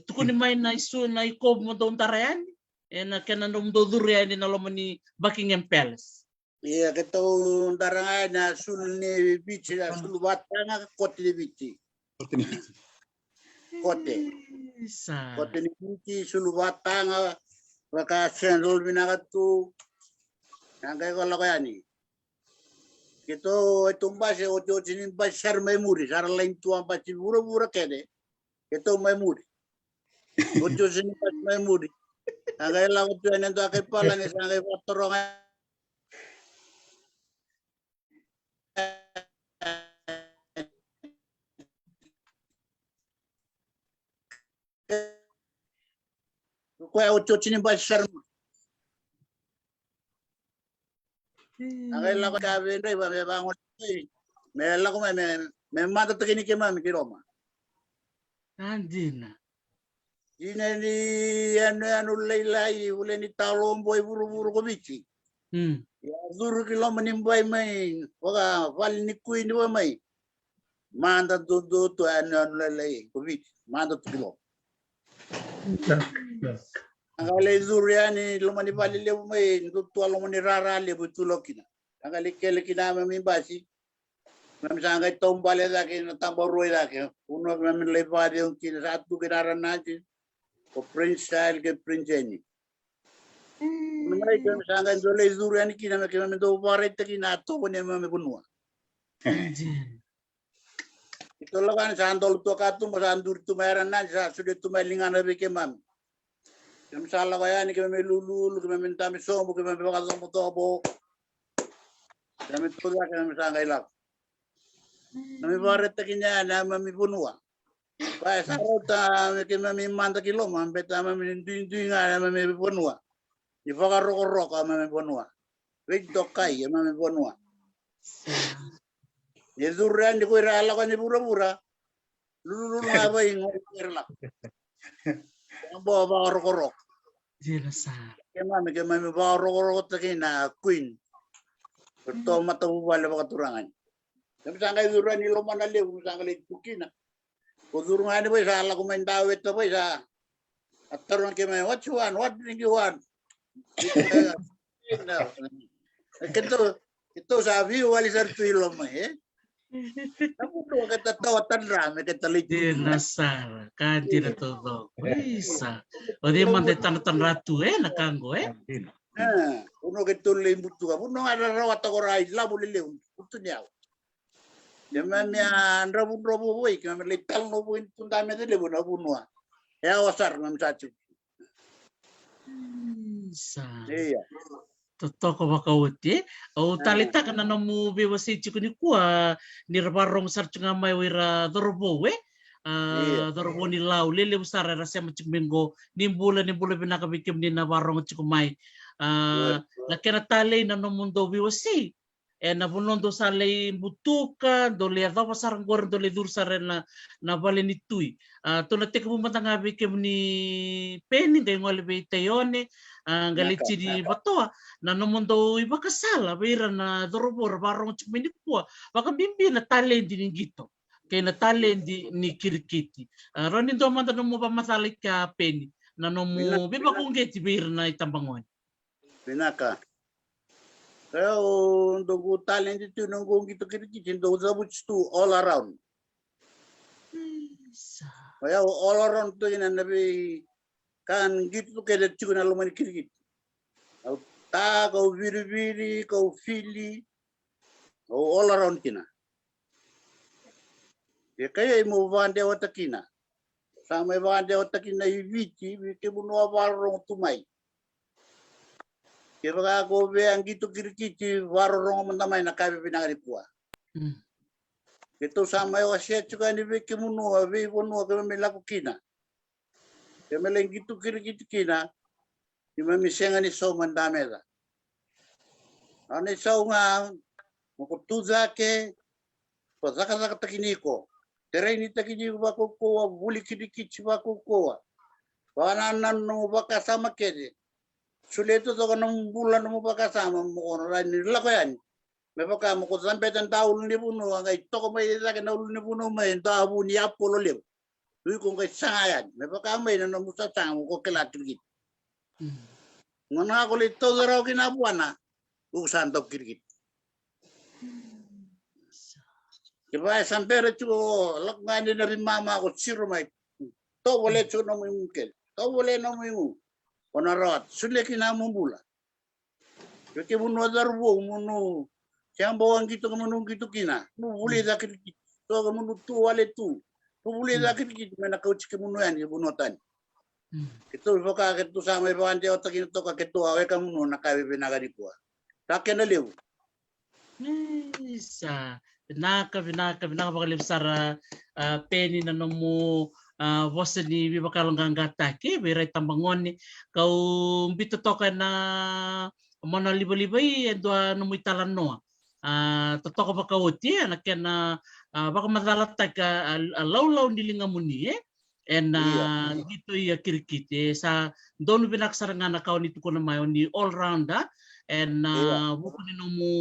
Tukuni may na isu na iko mo do tarayan. Na kana nung do durian ni nalomani Buckingham Palace. Iya kita darang na sul ni bici sul batanga kote ni bici. Kote. Kote ni bici sul batanga baka sendol binagatu. Nangkay ko lang kaya ni. Ito itong base o sinin ba share memory sar lain tuang basi bura-bura kene. Ito memory. O sinin ba memory. Nangkay lang ko yan ito akay pala ni sangkay patorong Ko ya ucho chini ba shar. Agai la ka vende ba me bangun. Me la ko me mata tekini ke mami ki Roma. Andina. Ine ni anu leilai ule ni talombo i buru-buru ko bici. Ya zuru ki loma ni mbai mai. Waka vali ni kui ni mai. Manda do to anu leilai ko bici. Manda tu kilo. Angale zuru ya ni loma ni vali lebu mai. Ndutu loma ni rara lebu tulokina. Angale kele kina mami basi. Mami sangai tombale dake na tamboroi dake. Uno mami leipade un kina satu kinara naji. Ko Prince style ke Prince ini. Mami kami sangai dole zuru yani kina mami do barete kina to ne mami kunua. Itulah kan sandol tu katum sandur tu meran naji sudah tu melingan lebih ke mami. Kami salah kaya ni kami lulu kami minta kami sombo kami bakal sombo tobo. Kami tu lah kami sangai lak. Kami barete kina na mami kunua. Baik, sarota mami manta kilo mambeta mami ndinga mami bonua. Di fakar rok mami bonua. Wig dokai mami bonua. Ye durran di kuira ala kan pura-pura. Lulu ngapa ngirla. Bawa rok. Jelas. Ke mami bawa rok takina queen. Pertama tahu bala bakaturangan. Tapi sangkai durran ni lomana lewu sangkai tukina. Kudurungan ni boy sa ala ko main dawet na boy sa atarong kay may what you want, what do you want? Ito sabi wali sa tuilo mo Napuno kita tawatan rame kita lihat. Nasara kanti na todo. Isa. O di man de tan ratu nakango Uno kita limbutu ka. Uno ada rawat ako rai la bulile uto niya. Yaman ya rabu boy kami lital no buin tunda me de lebu na bunwa. Ya wasar ngam sachu. Sa. Iya. Totoko makauti. O talita kana no mu bewasi chikuni kuwa ni rabarong sarchunga mai wira dorobo dorobo ni lau lele usara rasa machikmengo nimbula binakabikim ni nabarong chikumai. Lakena tale na no mundo bewasi. Na bunondo sa lay butuka dole adaw pasarang goreng dole dursare na bale ni tui to na tek mo matanga bikem ni peni de ngol be tayone ngalichi di batoa na no mundo iba kasala beira na dorobor barong chimini kwa baka bimbi na talent ni gito kay na talent ni kirkiti ronin do man no mo pa masalik ka peni na no mo biba kung geti beira na itambangon Pinaka. Kalau untuk talent itu nunggu gitu do tu all around. Kayak all around tuh yang nabi kan gitu kayak cukup na lumani kiri. Kau tak kau biri kau fili, kau all around kina. Ya kayak mau bande watakina, sama bande watakina ibiti bunuh warung tumai. Kaya ako ang gitu kiri-kiri warong mentamay na kabe pinangaripua. Ito sama yung asyat juga ni beki munua, beki munua kami melaku kina. Kaya melang gitu kiri-kiri kina, yung mamisengan ni so mandamera. Ano sa nga, makutuza ke, pasaka-saka takiniko. Teray ni takiniko bako kuwa, buli kiri-kiri bako kuwa. Pananan no baka sama kede. Sulit itu kan bulan mau pakai sama orang lain lah kan. Mereka mau sampai tahun ni bunuh, angkai toko mai lagi tahun ni bunuh mai tahu ni apa lo lep. Lui kong kai sangayan. Mereka mai nana musa sang kok kelat kirkit. Mana aku lihat tahu darau kina buana, urusan top kirkit. Kira sampai itu lak ngani dari mama aku siru mai. Tahu boleh cuno mungkin, tahu boleh namu. Onarat, sulit kina membula. Jadi munu adarbo, munu siang bawang gitu munu gitu kina. Nu boleh zakir gitu, so munu tu wale tu. Nu boleh zakir gitu, mana kau cik munu yang bunutan. Itu foka itu sama bawang dia otak itu toka ketua, awak munu nak kawin binagari kuah. Tak kena lewu. Isa, binaka bakalim sara peni na nomu vosa ni bibakalo ngangata ke berai tambangoni kau bito toka na mana liba-libai endua no muitala noa totoka baka oti na kena baka madalata ka lau nilinga muni en gitu ia kirikite sa donu binak sarangana kau ni tukuna mai ni all rounder en buku ni nomu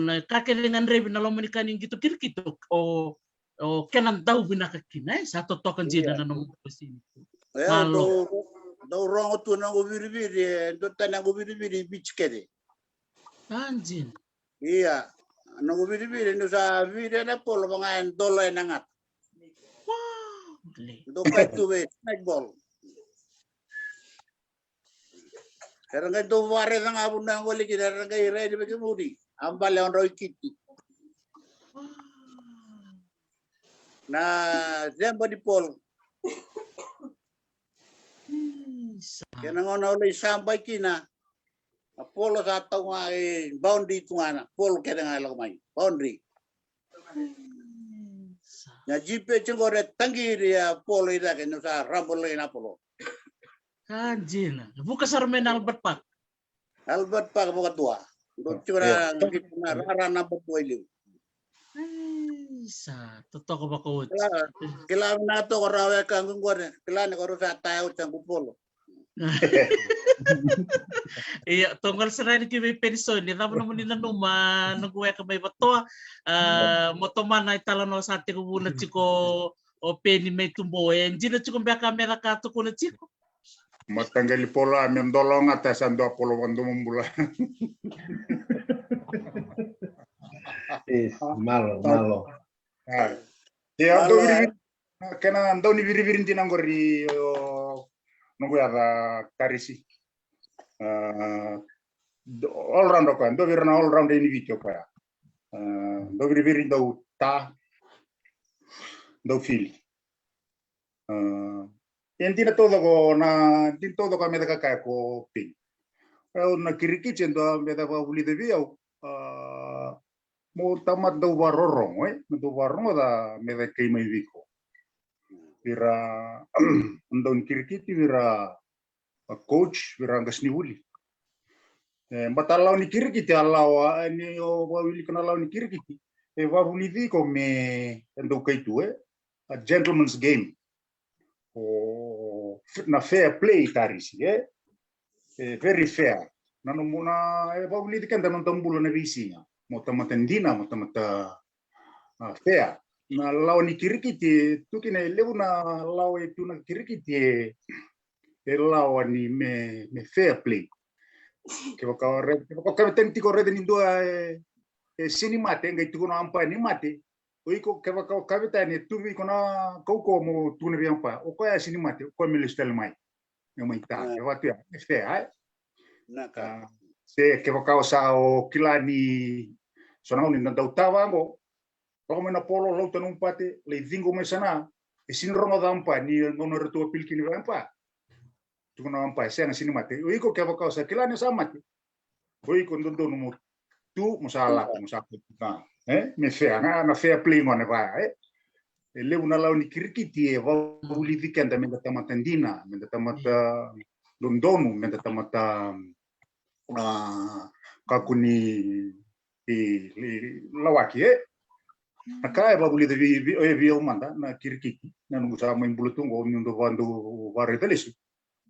na kake dengan rebi na lomo ni kaning gitu kirikito o kenan tau binaka kina sa totokan jina na nomu sini malo do rongo tu na go biri do tana go biri bichkede anjin iya na go biri no sa biri na polo mga dola nangat do kay tuwe snack ball karanga do ware nga abunda ngoli kidara nga ire be kemudi ambale on roy kiti na zembo di pol kena ngona oleh sampai kina polo sa tau ngai boundary tungana polo kena ngai lag mai boundary na jipe cengore tangi dia polo ida kena sa rambol na polo anjina buka sarmen Albert Park buka tua do cura ngitna rara number 2 ili sa totoko bako kila na to rawe kang ngore kila ne ko sa tayo canggu polo iya tunggal serani kimi pension ni naman naman nila numa nagwe ka may bato motoman na itala no sa ati ko buna chiko o peni may tumbo njina chiko mbya kamera ka to kuna chiko matanggali pola mendolong atasan do polo wando mumbula malo ya do kena ando ni biri tinangori nunggu ada karisi all round kan do virna all round ini video pa do viri do ta do fili entina todo ko na din todo ka meda ka ko pin na kiriki chendo meda ba uli de via mo tamat do warorong do warong da meda kai mai viko vira andon kirikiti vira coach vira ngasni uli matalau ni kirikiti alawa ni o wili kana law ni kirikiti va uli di come ando kai tu a gentleman's game o na fair play tarisi very fair nanu muna va uli di kan non tambulo na visinya mo tamatendina mo tamata fair na law ni kirikiti tu kina levu na law itu na kirikiti law ni me fair play ke ka tenti ko rede ni do sini mate ngai tu no ampa ni mate o iko ke ka vitani tu vi kona ko mo tu ne ampa o ko ya sini mate ko me listel mai no mai ta ke va tu ya fair na ka se ke ka sa o kilani sona ni na dautawa ngo Pako na polo lo tanung pate le vingo me sana e sin rono dampa ni ngono retu pilki ni rampa tu na ampa sana sini mate o iko ke baka sa kilane sa mate o iko ndondo no tu musala na me fea na fea play ngone va le una la ni kirkiti e va uli vikenda me tamatandina me tamata londonu me tamata kakuni lawaki Akai ba buli de vi manda na kirkiti na nungu sa main bulutung o nyundo vandu vare telesu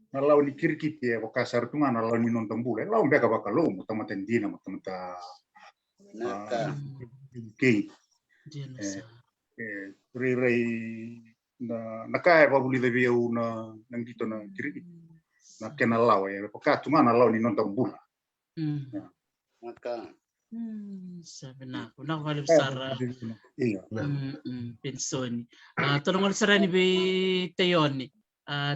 na law ni kirkiti e kasar tunga na law ni non tambule law beka bakalo mo tamatendina mo tamata ke rei na kai ba buli de vi na nangito na kirkiti na kena law e ka tunga na law ni non tambula maka sabi na ako nakawali sara pensoni tulungan sara ni Teoni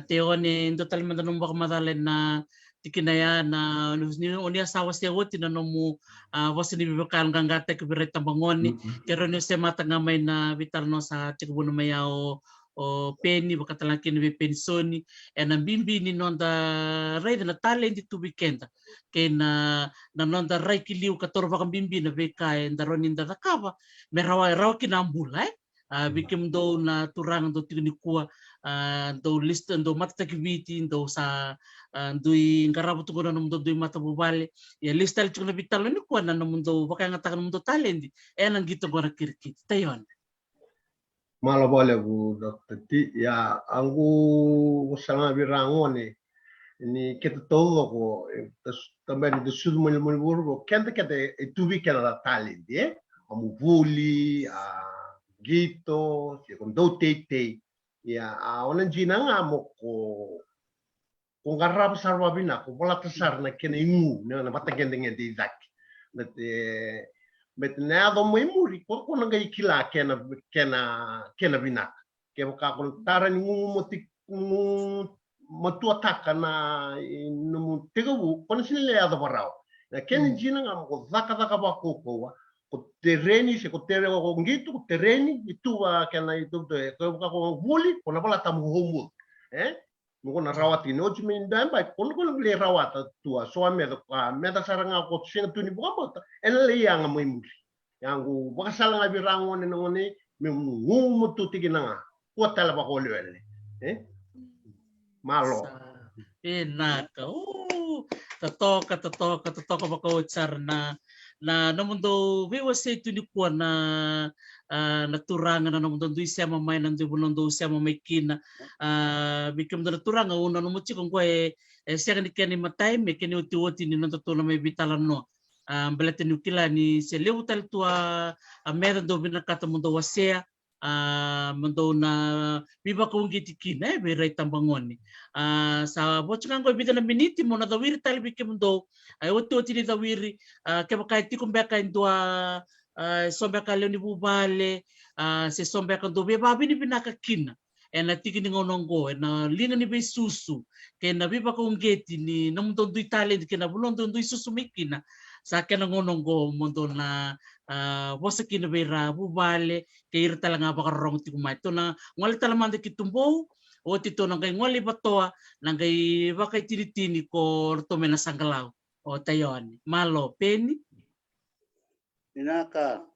Teoni ndo tal mandanong baka madalen na tikinaya na unia sawas tiya woti na nomu wasi ni bibakal gangate kubiret tambangoni kero ni se mata ngamay na vital no sa tikubuno mayao o peni baka talangkin ni pensoni en bimbi ni nonda ray na talent tu weekend kay na nonda ray kiliu kator baka bimbi na beka en daron inda nakaba merawa raw kinambulay bikim do na turang do tigni kuwa do list do mata kibiti do sa dui ngarabu tu gona do dui mata bubale ya listal chuna bital ni kuwa na mundo baka ngatakan mundo talendi enan gitu gora kirkit tayon Malo boleh bu dokter ti ya anggu sanga birangone ini kita tahu ko também do sul mulmulburgo kente kete tubi kena talent ya amu vuli gitu con do tete ya onan jinang amo ko ngarap sarwa bina ko bola tasar na kena ingu na mata gendenge di zak bet na do mo muri ko ngai kila kena bina ke ka ko tara ni motik matua taka na numu tegawu kon sile ya do barao na ken jina ngam ko zaka ba ko terreni se ko terre ko ngito ko terreni itu kena itu de ko ko vuli ko na bala tamu homu mo na rawati no jmin damba ko le rawata tua so me da saranga ko singa tuni bo ele yang mo imuri yang go bakasala nga birango ne ngone me ngumu tuti ginanga ko tala ba ko le malo enaka tatoka baka ucar na namundo viwase itu ni kuwa na turangan na namundo dui siya mamay nandu bunondo siya mamay kina bikim na turanga una numuchi kung kwa siya ni kani matay me kani uti ni nanto na may bitalan no balate ni ukila ni se leutal tua medan do binakata mundo wasea mundo na biba kung gitikina beray tambangoni sa bocang ko bida na miniti mo na dawiri tali bikim do ay uti ni dawiri kaya kahit ti kumbeka indua sombe ka leoni bubale se sombe ka do beba bini binakakina na tiki ni ngonongo na linga ni be susu kaya na biba kung geti ni namundo do talent kaya na bulong do susu mikina sa akin ang ngonongo mundo na wasa kinabera bubale kaya talaga bakarong ti kumay to na ngali talaman di kitumbo o tito nang kay ngali batoa nang kay bakay tinitini ko to mena sanggalaw o tayon malo peni inaka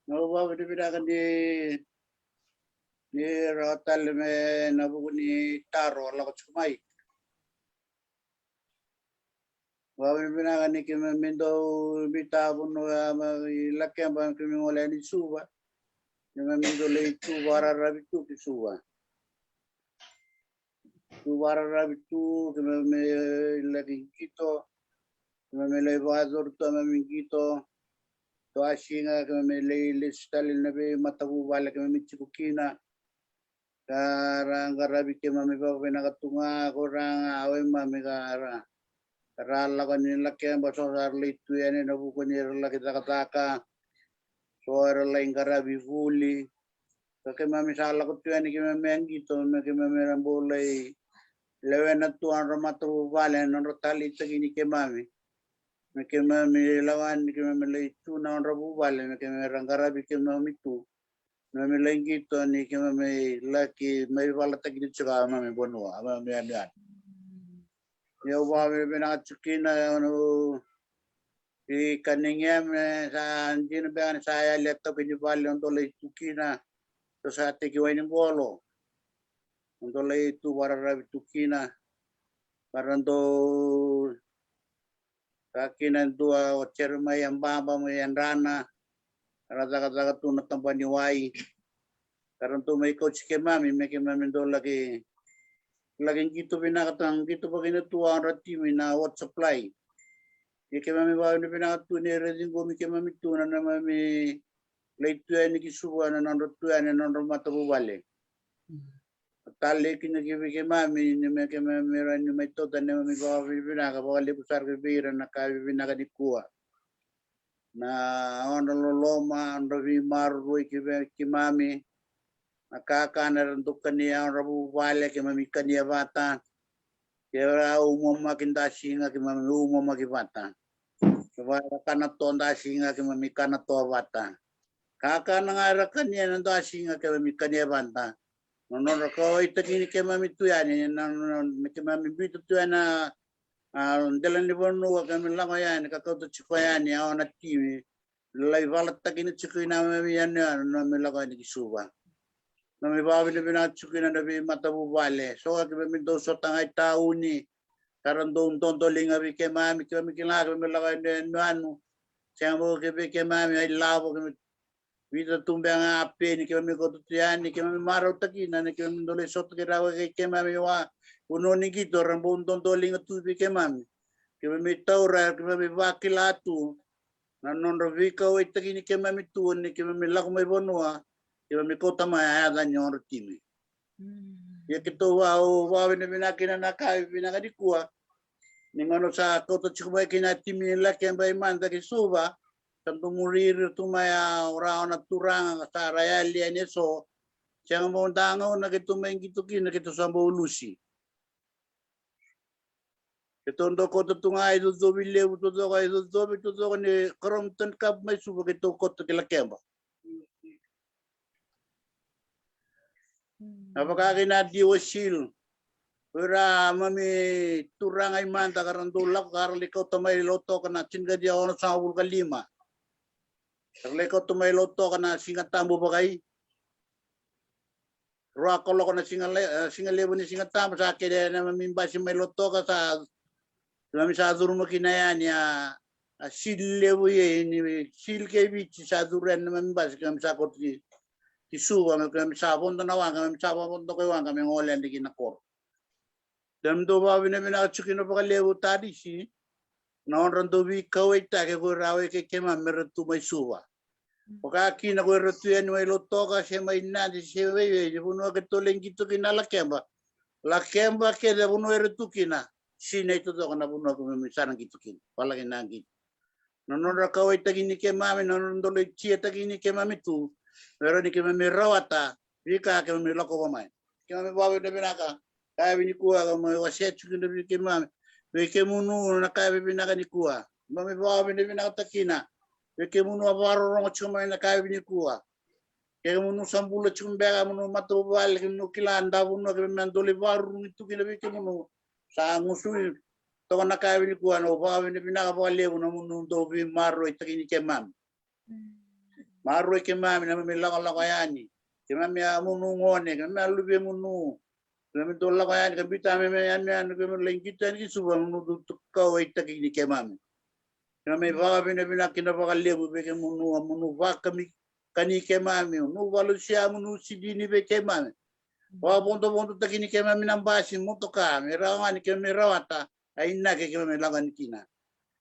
no ba bida ni rotal me nabu ni taro la ko chumai Wabi binagani kime mindo bita buno lakya ba kime wala ni suba kime mindo le tu bara rabitu ki suba tu bara rabitu kime me lagi kito kime me le bazor to me kito to ashinga kime le stal nabe matabu wala kime michukina karang rabi kime me ba binagatunga korang awe mami kara rala kanila kaya basosar litu yan nabu kanila kita kataka soara lain kara bifuli kaya mami sala ko tuyan ni kaya mengi to kaya mami rambolay lewen na tuan ramatu bale non rotali tagini kaya mami lawan kaya mami litu na rabu bale kaya mami rangkara kaya mami tu mami lagi to ni kaya mami laki may wala tagini tsaka mami bonwa mami andan Yo bawe binakachukina ano kaningem sa jino bean saya leto pinipali untuk le tukina to sa teki waini bolo untuk le itu warara tukina paranto kakina dua ocerma yang baba mo yang rana rata-rata tu na tampani wai karanto may coach ke mami do lagi gitu binakatang gitu bagina tuan rati mina what supply ya kami bawa ni binakatu ni rezing gomi kami tu na mami leitu ni kisuwa na nanrotu ni nanromata bubale tali kini kami ni kami rani metoda ni mami bawa binaka bawa lebusar kebira na kami binaka di kuwa na ono loloma ono maru kimami nakakana untuk kania rabu wale ke mami kania bata kera umum makin dasinga ke mami umum makin bata kera kana tonda singa ke mami kana to bata kakana ngara kania nando asinga ke mami kania bata nono ko itakini ke mami tuyani ke mami bitu tuyana dalan libonu ke mami langoyan kakautu chikoyani ona timi Lai valat takini chukina me yana na me laga ni kisuba. Na me bawi le bina chukina na be matabu vale. So ke me do so tangai tauni. Karan do tonto linga bi ke mami ke me kila me laga ni anu. Chambo ke be ke mami ai lavo ke vida tumbang ape ni ke me ko tiani ke me maro takina ni ke me dole sot ke rawa ke mami wa uno ni kito rambo tonto linga tu bi ke mami. Ke me taura ke me vakilatu. Non rovika o itaki ke mami tu ni ke mami laku mai bonua ke mami kota mai ada nyor timi ya ke to wa ne bina kina na kai bina ka dikua ni ngono sa kota chukuma kina timi la ke bai manda ke suba tanto murir tu mai ora ona turang sa raya li ne so chang mo danga na ke tu mai gitu kina ke to sambo lusi Ketondo kota tungai do do bile do do kai do do ne krom tan kap mai suba ke to kota ke la kemba. Apakah kena diwasil? Ora mami turang ay manta karan tulak karli ko tamay loto kana chinga dia ono sa ulka 5. Karli ko tamay loto kana singa tambo bagay. Roa ko kana singa lebo ni singa tambo sa kede na mamimba si may loto ka sa Kami sa durmo kinayan ya sil lebo ye ni sil ke bichi sa duren na mamimba si kami sa koti Kisuwa kami sa ponto na wang kami sa ponto ko wang kami ngolen di kinakor. Dam do ba bina chukino pa lewo tadi si na onran do bi kawai ta ke ko rawe ke kema mertu mai suwa. Oka kina ko retu en mai loto ka se mai na di se we buno ke to lengito kina la kemba. La kemba ke de buno retu kina. Sina itu to kana buno ko mi sarang gitu kin. Pala kina gitu. Nonon ra kawai ta kini kema mi nonon do le chia ta kini kema mi tu. Pero ni kami merawata, jika kami melakukan pemain. Kami bawa di binaka, kami ni kuah kami wasit juga di kami. Kami munu nak kami binaka ni kuah. Kami bawa di binaka takina. Kami munu apa orang cuma nak kami ni kuah. Kami munu sambul cuma bega munu matu bal kami munu kilanda munu kami mandoli baru itu kami munu sangusul. Tahu nak kami ni kuah, nak bawa di binaka bawa lewu munu dobi maru itu kini kemam. Maru ke mami na mi lako yani ke mami amunu ngone ke mami alube munu ke mami to lako yani ke bita me yan ke mami lengkita ni suba munu tu kau ita ki ke mami ke mami baga bina kina baga lebu be ke munu va kami kani ke mami nu valu sia munu sidini be ke mami wa bonto takini ke mami nambasi motoka me rawani ke me rawata aina ke mami lagan kina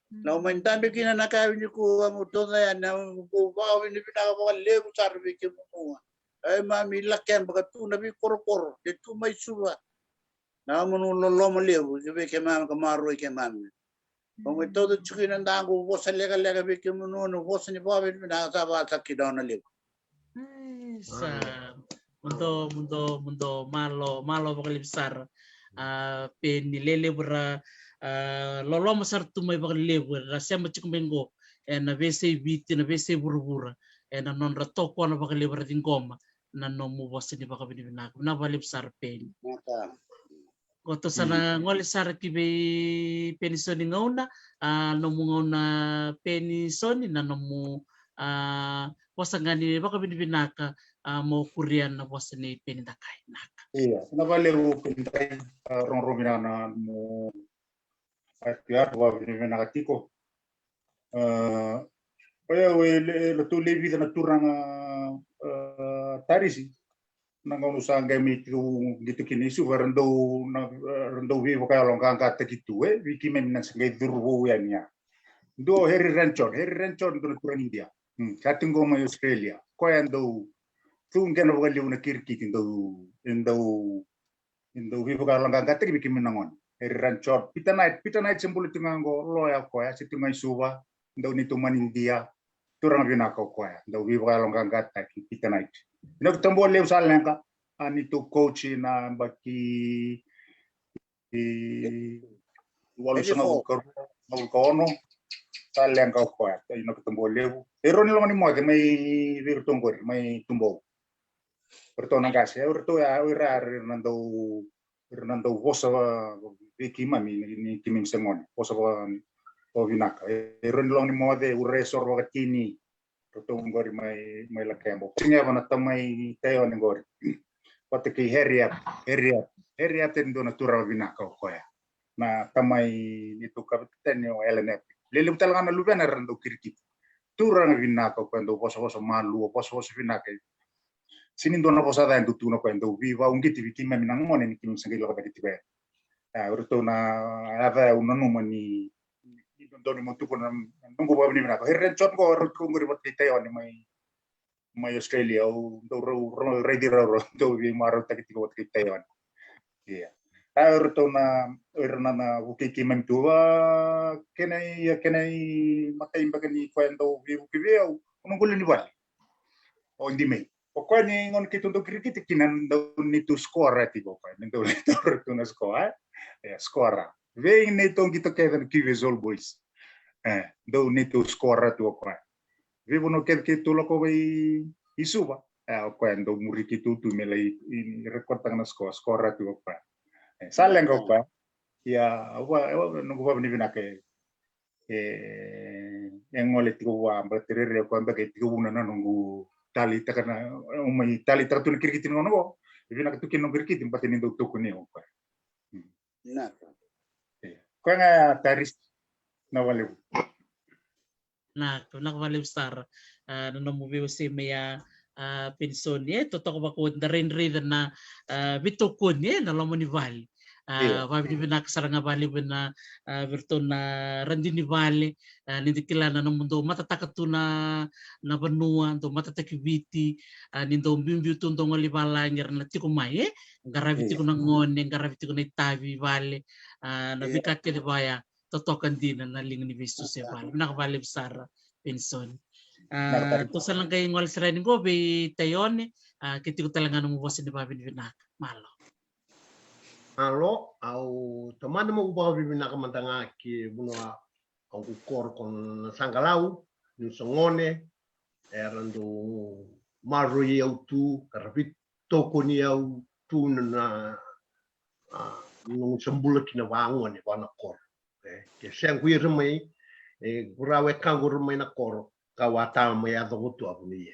Na umentambe kina nakawini kuwa mutonga ya na kuwa wini bina kwa lebu sarbi ke munua. Ay mami lakian baka tu nabi koro de tu mai suba. Na munu lolo lebu ke ke mami kamaru ke mami. Kung ito to chukina ndangu bosa lega be ke munu no bosa ni bawa bina sa ba sa kidona lebu. Sa mundo malo bakal besar. Penilele bra lolo masar tu mai bakal lebu rasia macam mengo na vese biti na vese burbura na non ratoko na bakal lebu tingoma na no mu bosi ni bakal bina na balik besar pen koto sana ngol sar ki be penisoni ngauna no mu ngauna penisoni na no mu wasangani bakal bina mo kurian na bosi ni penitakai naka Iya, kenapa lewu pintai rong romina mo Artiar wa vina katiko. Oya le tu levi na turang tarisi. Nang usang gami tu gitu kini su rando vi voka long kata gitu wiki men nang sangai durwo ya nya. Do heri ranchon do turang India. Katingo ma Australia. Ko ando tu ngena voka leuna kirki indo vi voka long kata wiki men nangon. Ranchor pita night sembuli tungango loya koya situngai suba ndau ni tuman India turang vina ko koya ndau vi voka long kata pita night. Ino tambo lew salenka ani tu coach na baki walu sanga kono salenka koya ino tambo lew ero ni lomani mo mai virtongor mai tumbo pertona gase urto ya urar Hernando vosa viki mami ni kimin semon vosa o vinaka ero ni lomani mo de urre sorwa kini Roto ngori mai la kembo. Singa wana tamai teo ngori. Pate ki heria tendo na tura vinaka koya. Na tamai itu kapten yo LNF. Lele utalanga lubena rando kirkit. Tura na vinaka kwendo poso malu poso vinaka. Sini dona posada en tutuna kwendo viva ungiti vikima minangone ni kim sangilo ka tibe. Roto na ava unanu ni doni montu pun nunggu bawa ni minako. Herren chot ko rut ko ngori pate teo ni mai Australia o do ready ro do vi maro takiti ko Taiwan. Iya. Tayo to na na ukiki mentua kenai makai bagani kwento vi ukiveo unungul ni wal. O hindi me. O kwani ngon kitundo krikiti kinan do ni to score ati ko pa. Ndo to na score. Ya score. Ve ni to kito Kevin Kivezol boys. Do ni to score ati ko. Vivo no que tu loco vai isuba quando muriki tu me lei recortang na score tu pa salen ko pa ya no ko ni vina ke en ngole tu wa batere ko ambeke tu una no ngu tali takana umai tali tratu ni kirkiti no no vina ke tu kin no kirkiti pateni do to ko ni pa na ko nga taris na wale na nakawali star no movie si maya pension ye to ko ba ko darin rin na bitokon ye na lomo ni vali wa bi na kasaranga vali na virto na randini vali nindikila na mundo matataka tu na banua to matataki viti nindo mbimbi tu ndo ngali vala ngir na tiko mai garaviti ko ngone garaviti ko na tavi vali na bikake de baya totokan din na ling ni Visto se vale nakavali besar pension to sa lang kay ngol sira ko be tayon kiti ko talaga nang mubos ni babin binak malo au teman mo ba bibinak mantanga ki bunwa au kor kon sangalau ni songone erando maru yau tu karabit toko ni au tu na nung sembulat na wangon ni wana kor ke siang kui remai gurawe kangu remai na kor kawata mai ado tu abu ni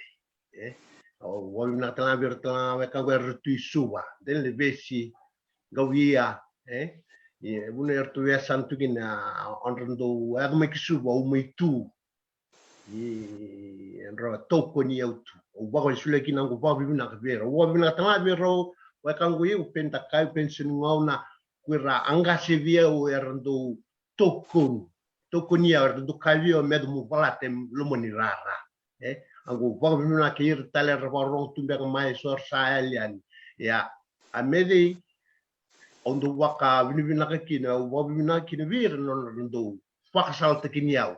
o wabi na tala bir tala we kangu ertu suba den le besi gawia bune ertu ya santu kina onrendo ado mai kisuba o mai tu ro toko ni autu o bago sule kina ngo babi na kabero wabi na tala biro we kangu yu penta kai pension ngauna kuira anga se via o erndo tokunia do kavio med mu balate lumoni rara ango bago mina ke ir taler ron tumbe mai sor saelian ya amedi ondo waka vina ka kina o bago mina kina vir non do fakasal tekiniau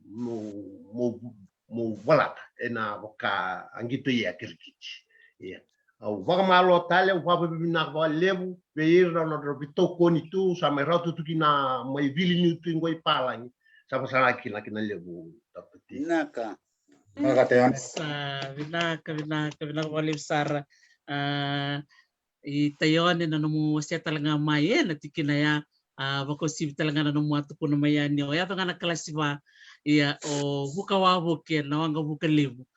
mo balata ena waka angito ya kirkichi ya au vaga malo tale o papa bina ba lebu beir no do bitokoni tu sama ratu tu kina mai vili ni tu ngoi palang sama sala kina lebu tapeti naka teon binaka wali besar i tayon na no sia talaga mai na tikinaya bako si talaga na no atu kuno mai ni o ya to ngana klasiba ia o bukawa buke na wanga buka lebu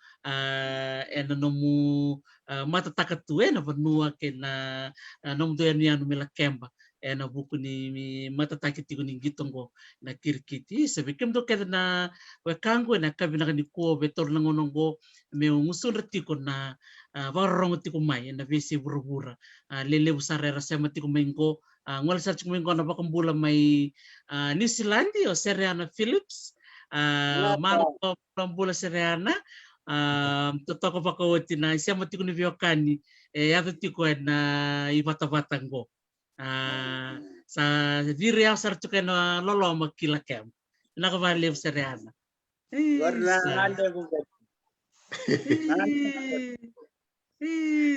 ena nomu matataka tu na vanua ke na nomu do ya no mela kemba ena buku ni matataki tigo ni gitongo na kirkiti sebekem do ke na wekango na kabina ni ko betor na ngonongo me ngusun retiko na warong tiko mai na visi burubura lele busarera sema tiko mengo ngol sa tiko mengo na bakambula mai New Zealand o Serena Phillips malo pambula Serena totoko pakawati na siya matiko ni Viokani yato tiko na ibata-batango sa diri ang sartuke na lolo makila kem nakavali Serena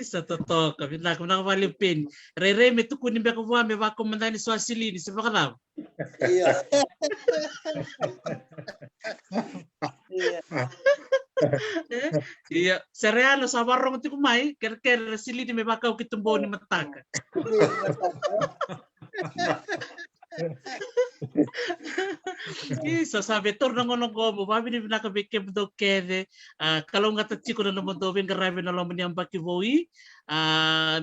sa totoo kami nakavali pin rere me tuku ni bekawa me wako mandani Swahili sa bakalaw iya Serena sa warong ti kumai ker sili ni me bakaw kitumbo ni mataka Isa sabi torna ngono gomo babi ni binaka beke do kede kalau ngata chiko na mo do benga rabi na lomo ni ambaki voi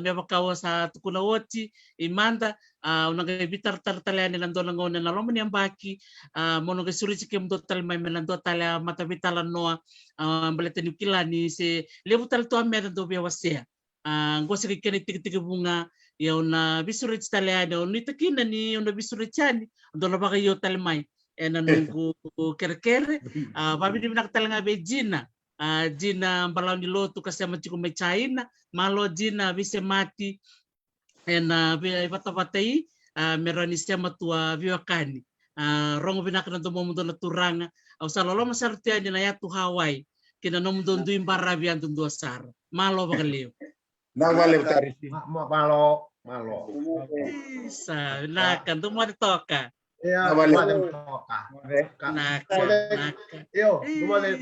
me bakawa sa tukuna woti imanda unaga bitar tartale ni lando ngone na lomo ni ambaki mono ga suri chike mdo tal mai melando tala mata bitala noa balete ni kilani se lebu tal to me do be wasea ngosi kene tik bunga ya una bisurit taliano ni takina ni una bisurit chani ndo na baka yo talmai ena nunggu kere babi di nak talanga be jina jina balau ni lotu kasama chiku me China malo jina bise mati ena be bata-batai merani sema tua viwakani rongo binak na tumo mundo na turanga au salolo masartia ni na ya tu Hawaii kina no mundo ndu imbara bian tundu asar malo bakaleo Na vale Tarisi. Malo. Isa, naka, dumari toka. Ya, Vale. toka. Naka. Yo, dumare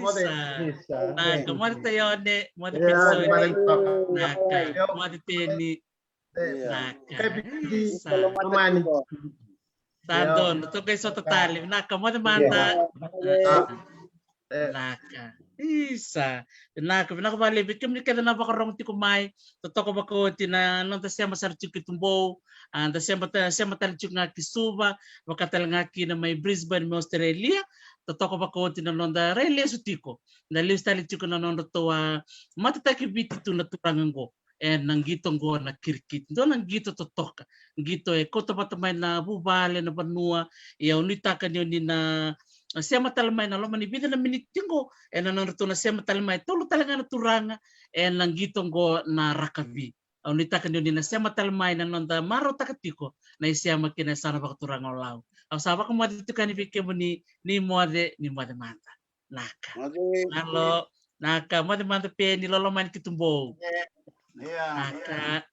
Naka, mori tayone, mori Ya, persone. dumare toka. Naka, mori teni. Naka. Isa, Tumani. Sandon, toka iso totali. Naka, mori manda. Naka. Isa, naka, binaka bali, bikim ni kada na bakarong tikumay, totoko bako tina nang tasya masarchuk itumbo, tasya matalchuk nga kisuba, bakatal nga ki na may Brisbane, may Australia, totoko bako tina nonda rele sutiko, na lius talichuk na nonda towa matataki biti tu naturangan ko. Nang gitong go na kirkit. Do nang gito totoka. Gito kota patamay na bubale na banua, ya unita kanyo ni na siya matalmay na loman ibida na minitingo nang na siya matalmay tolo talaga na turanga nang gitong go na rakabi unita kanyo ni na siya matalmay na nonda maro takatiko na siya makina sana bakaturanga lao au saba ko mo dito kanibike mo ni mode manta naka halo naka mode manta pe ni loloman kitumbo naka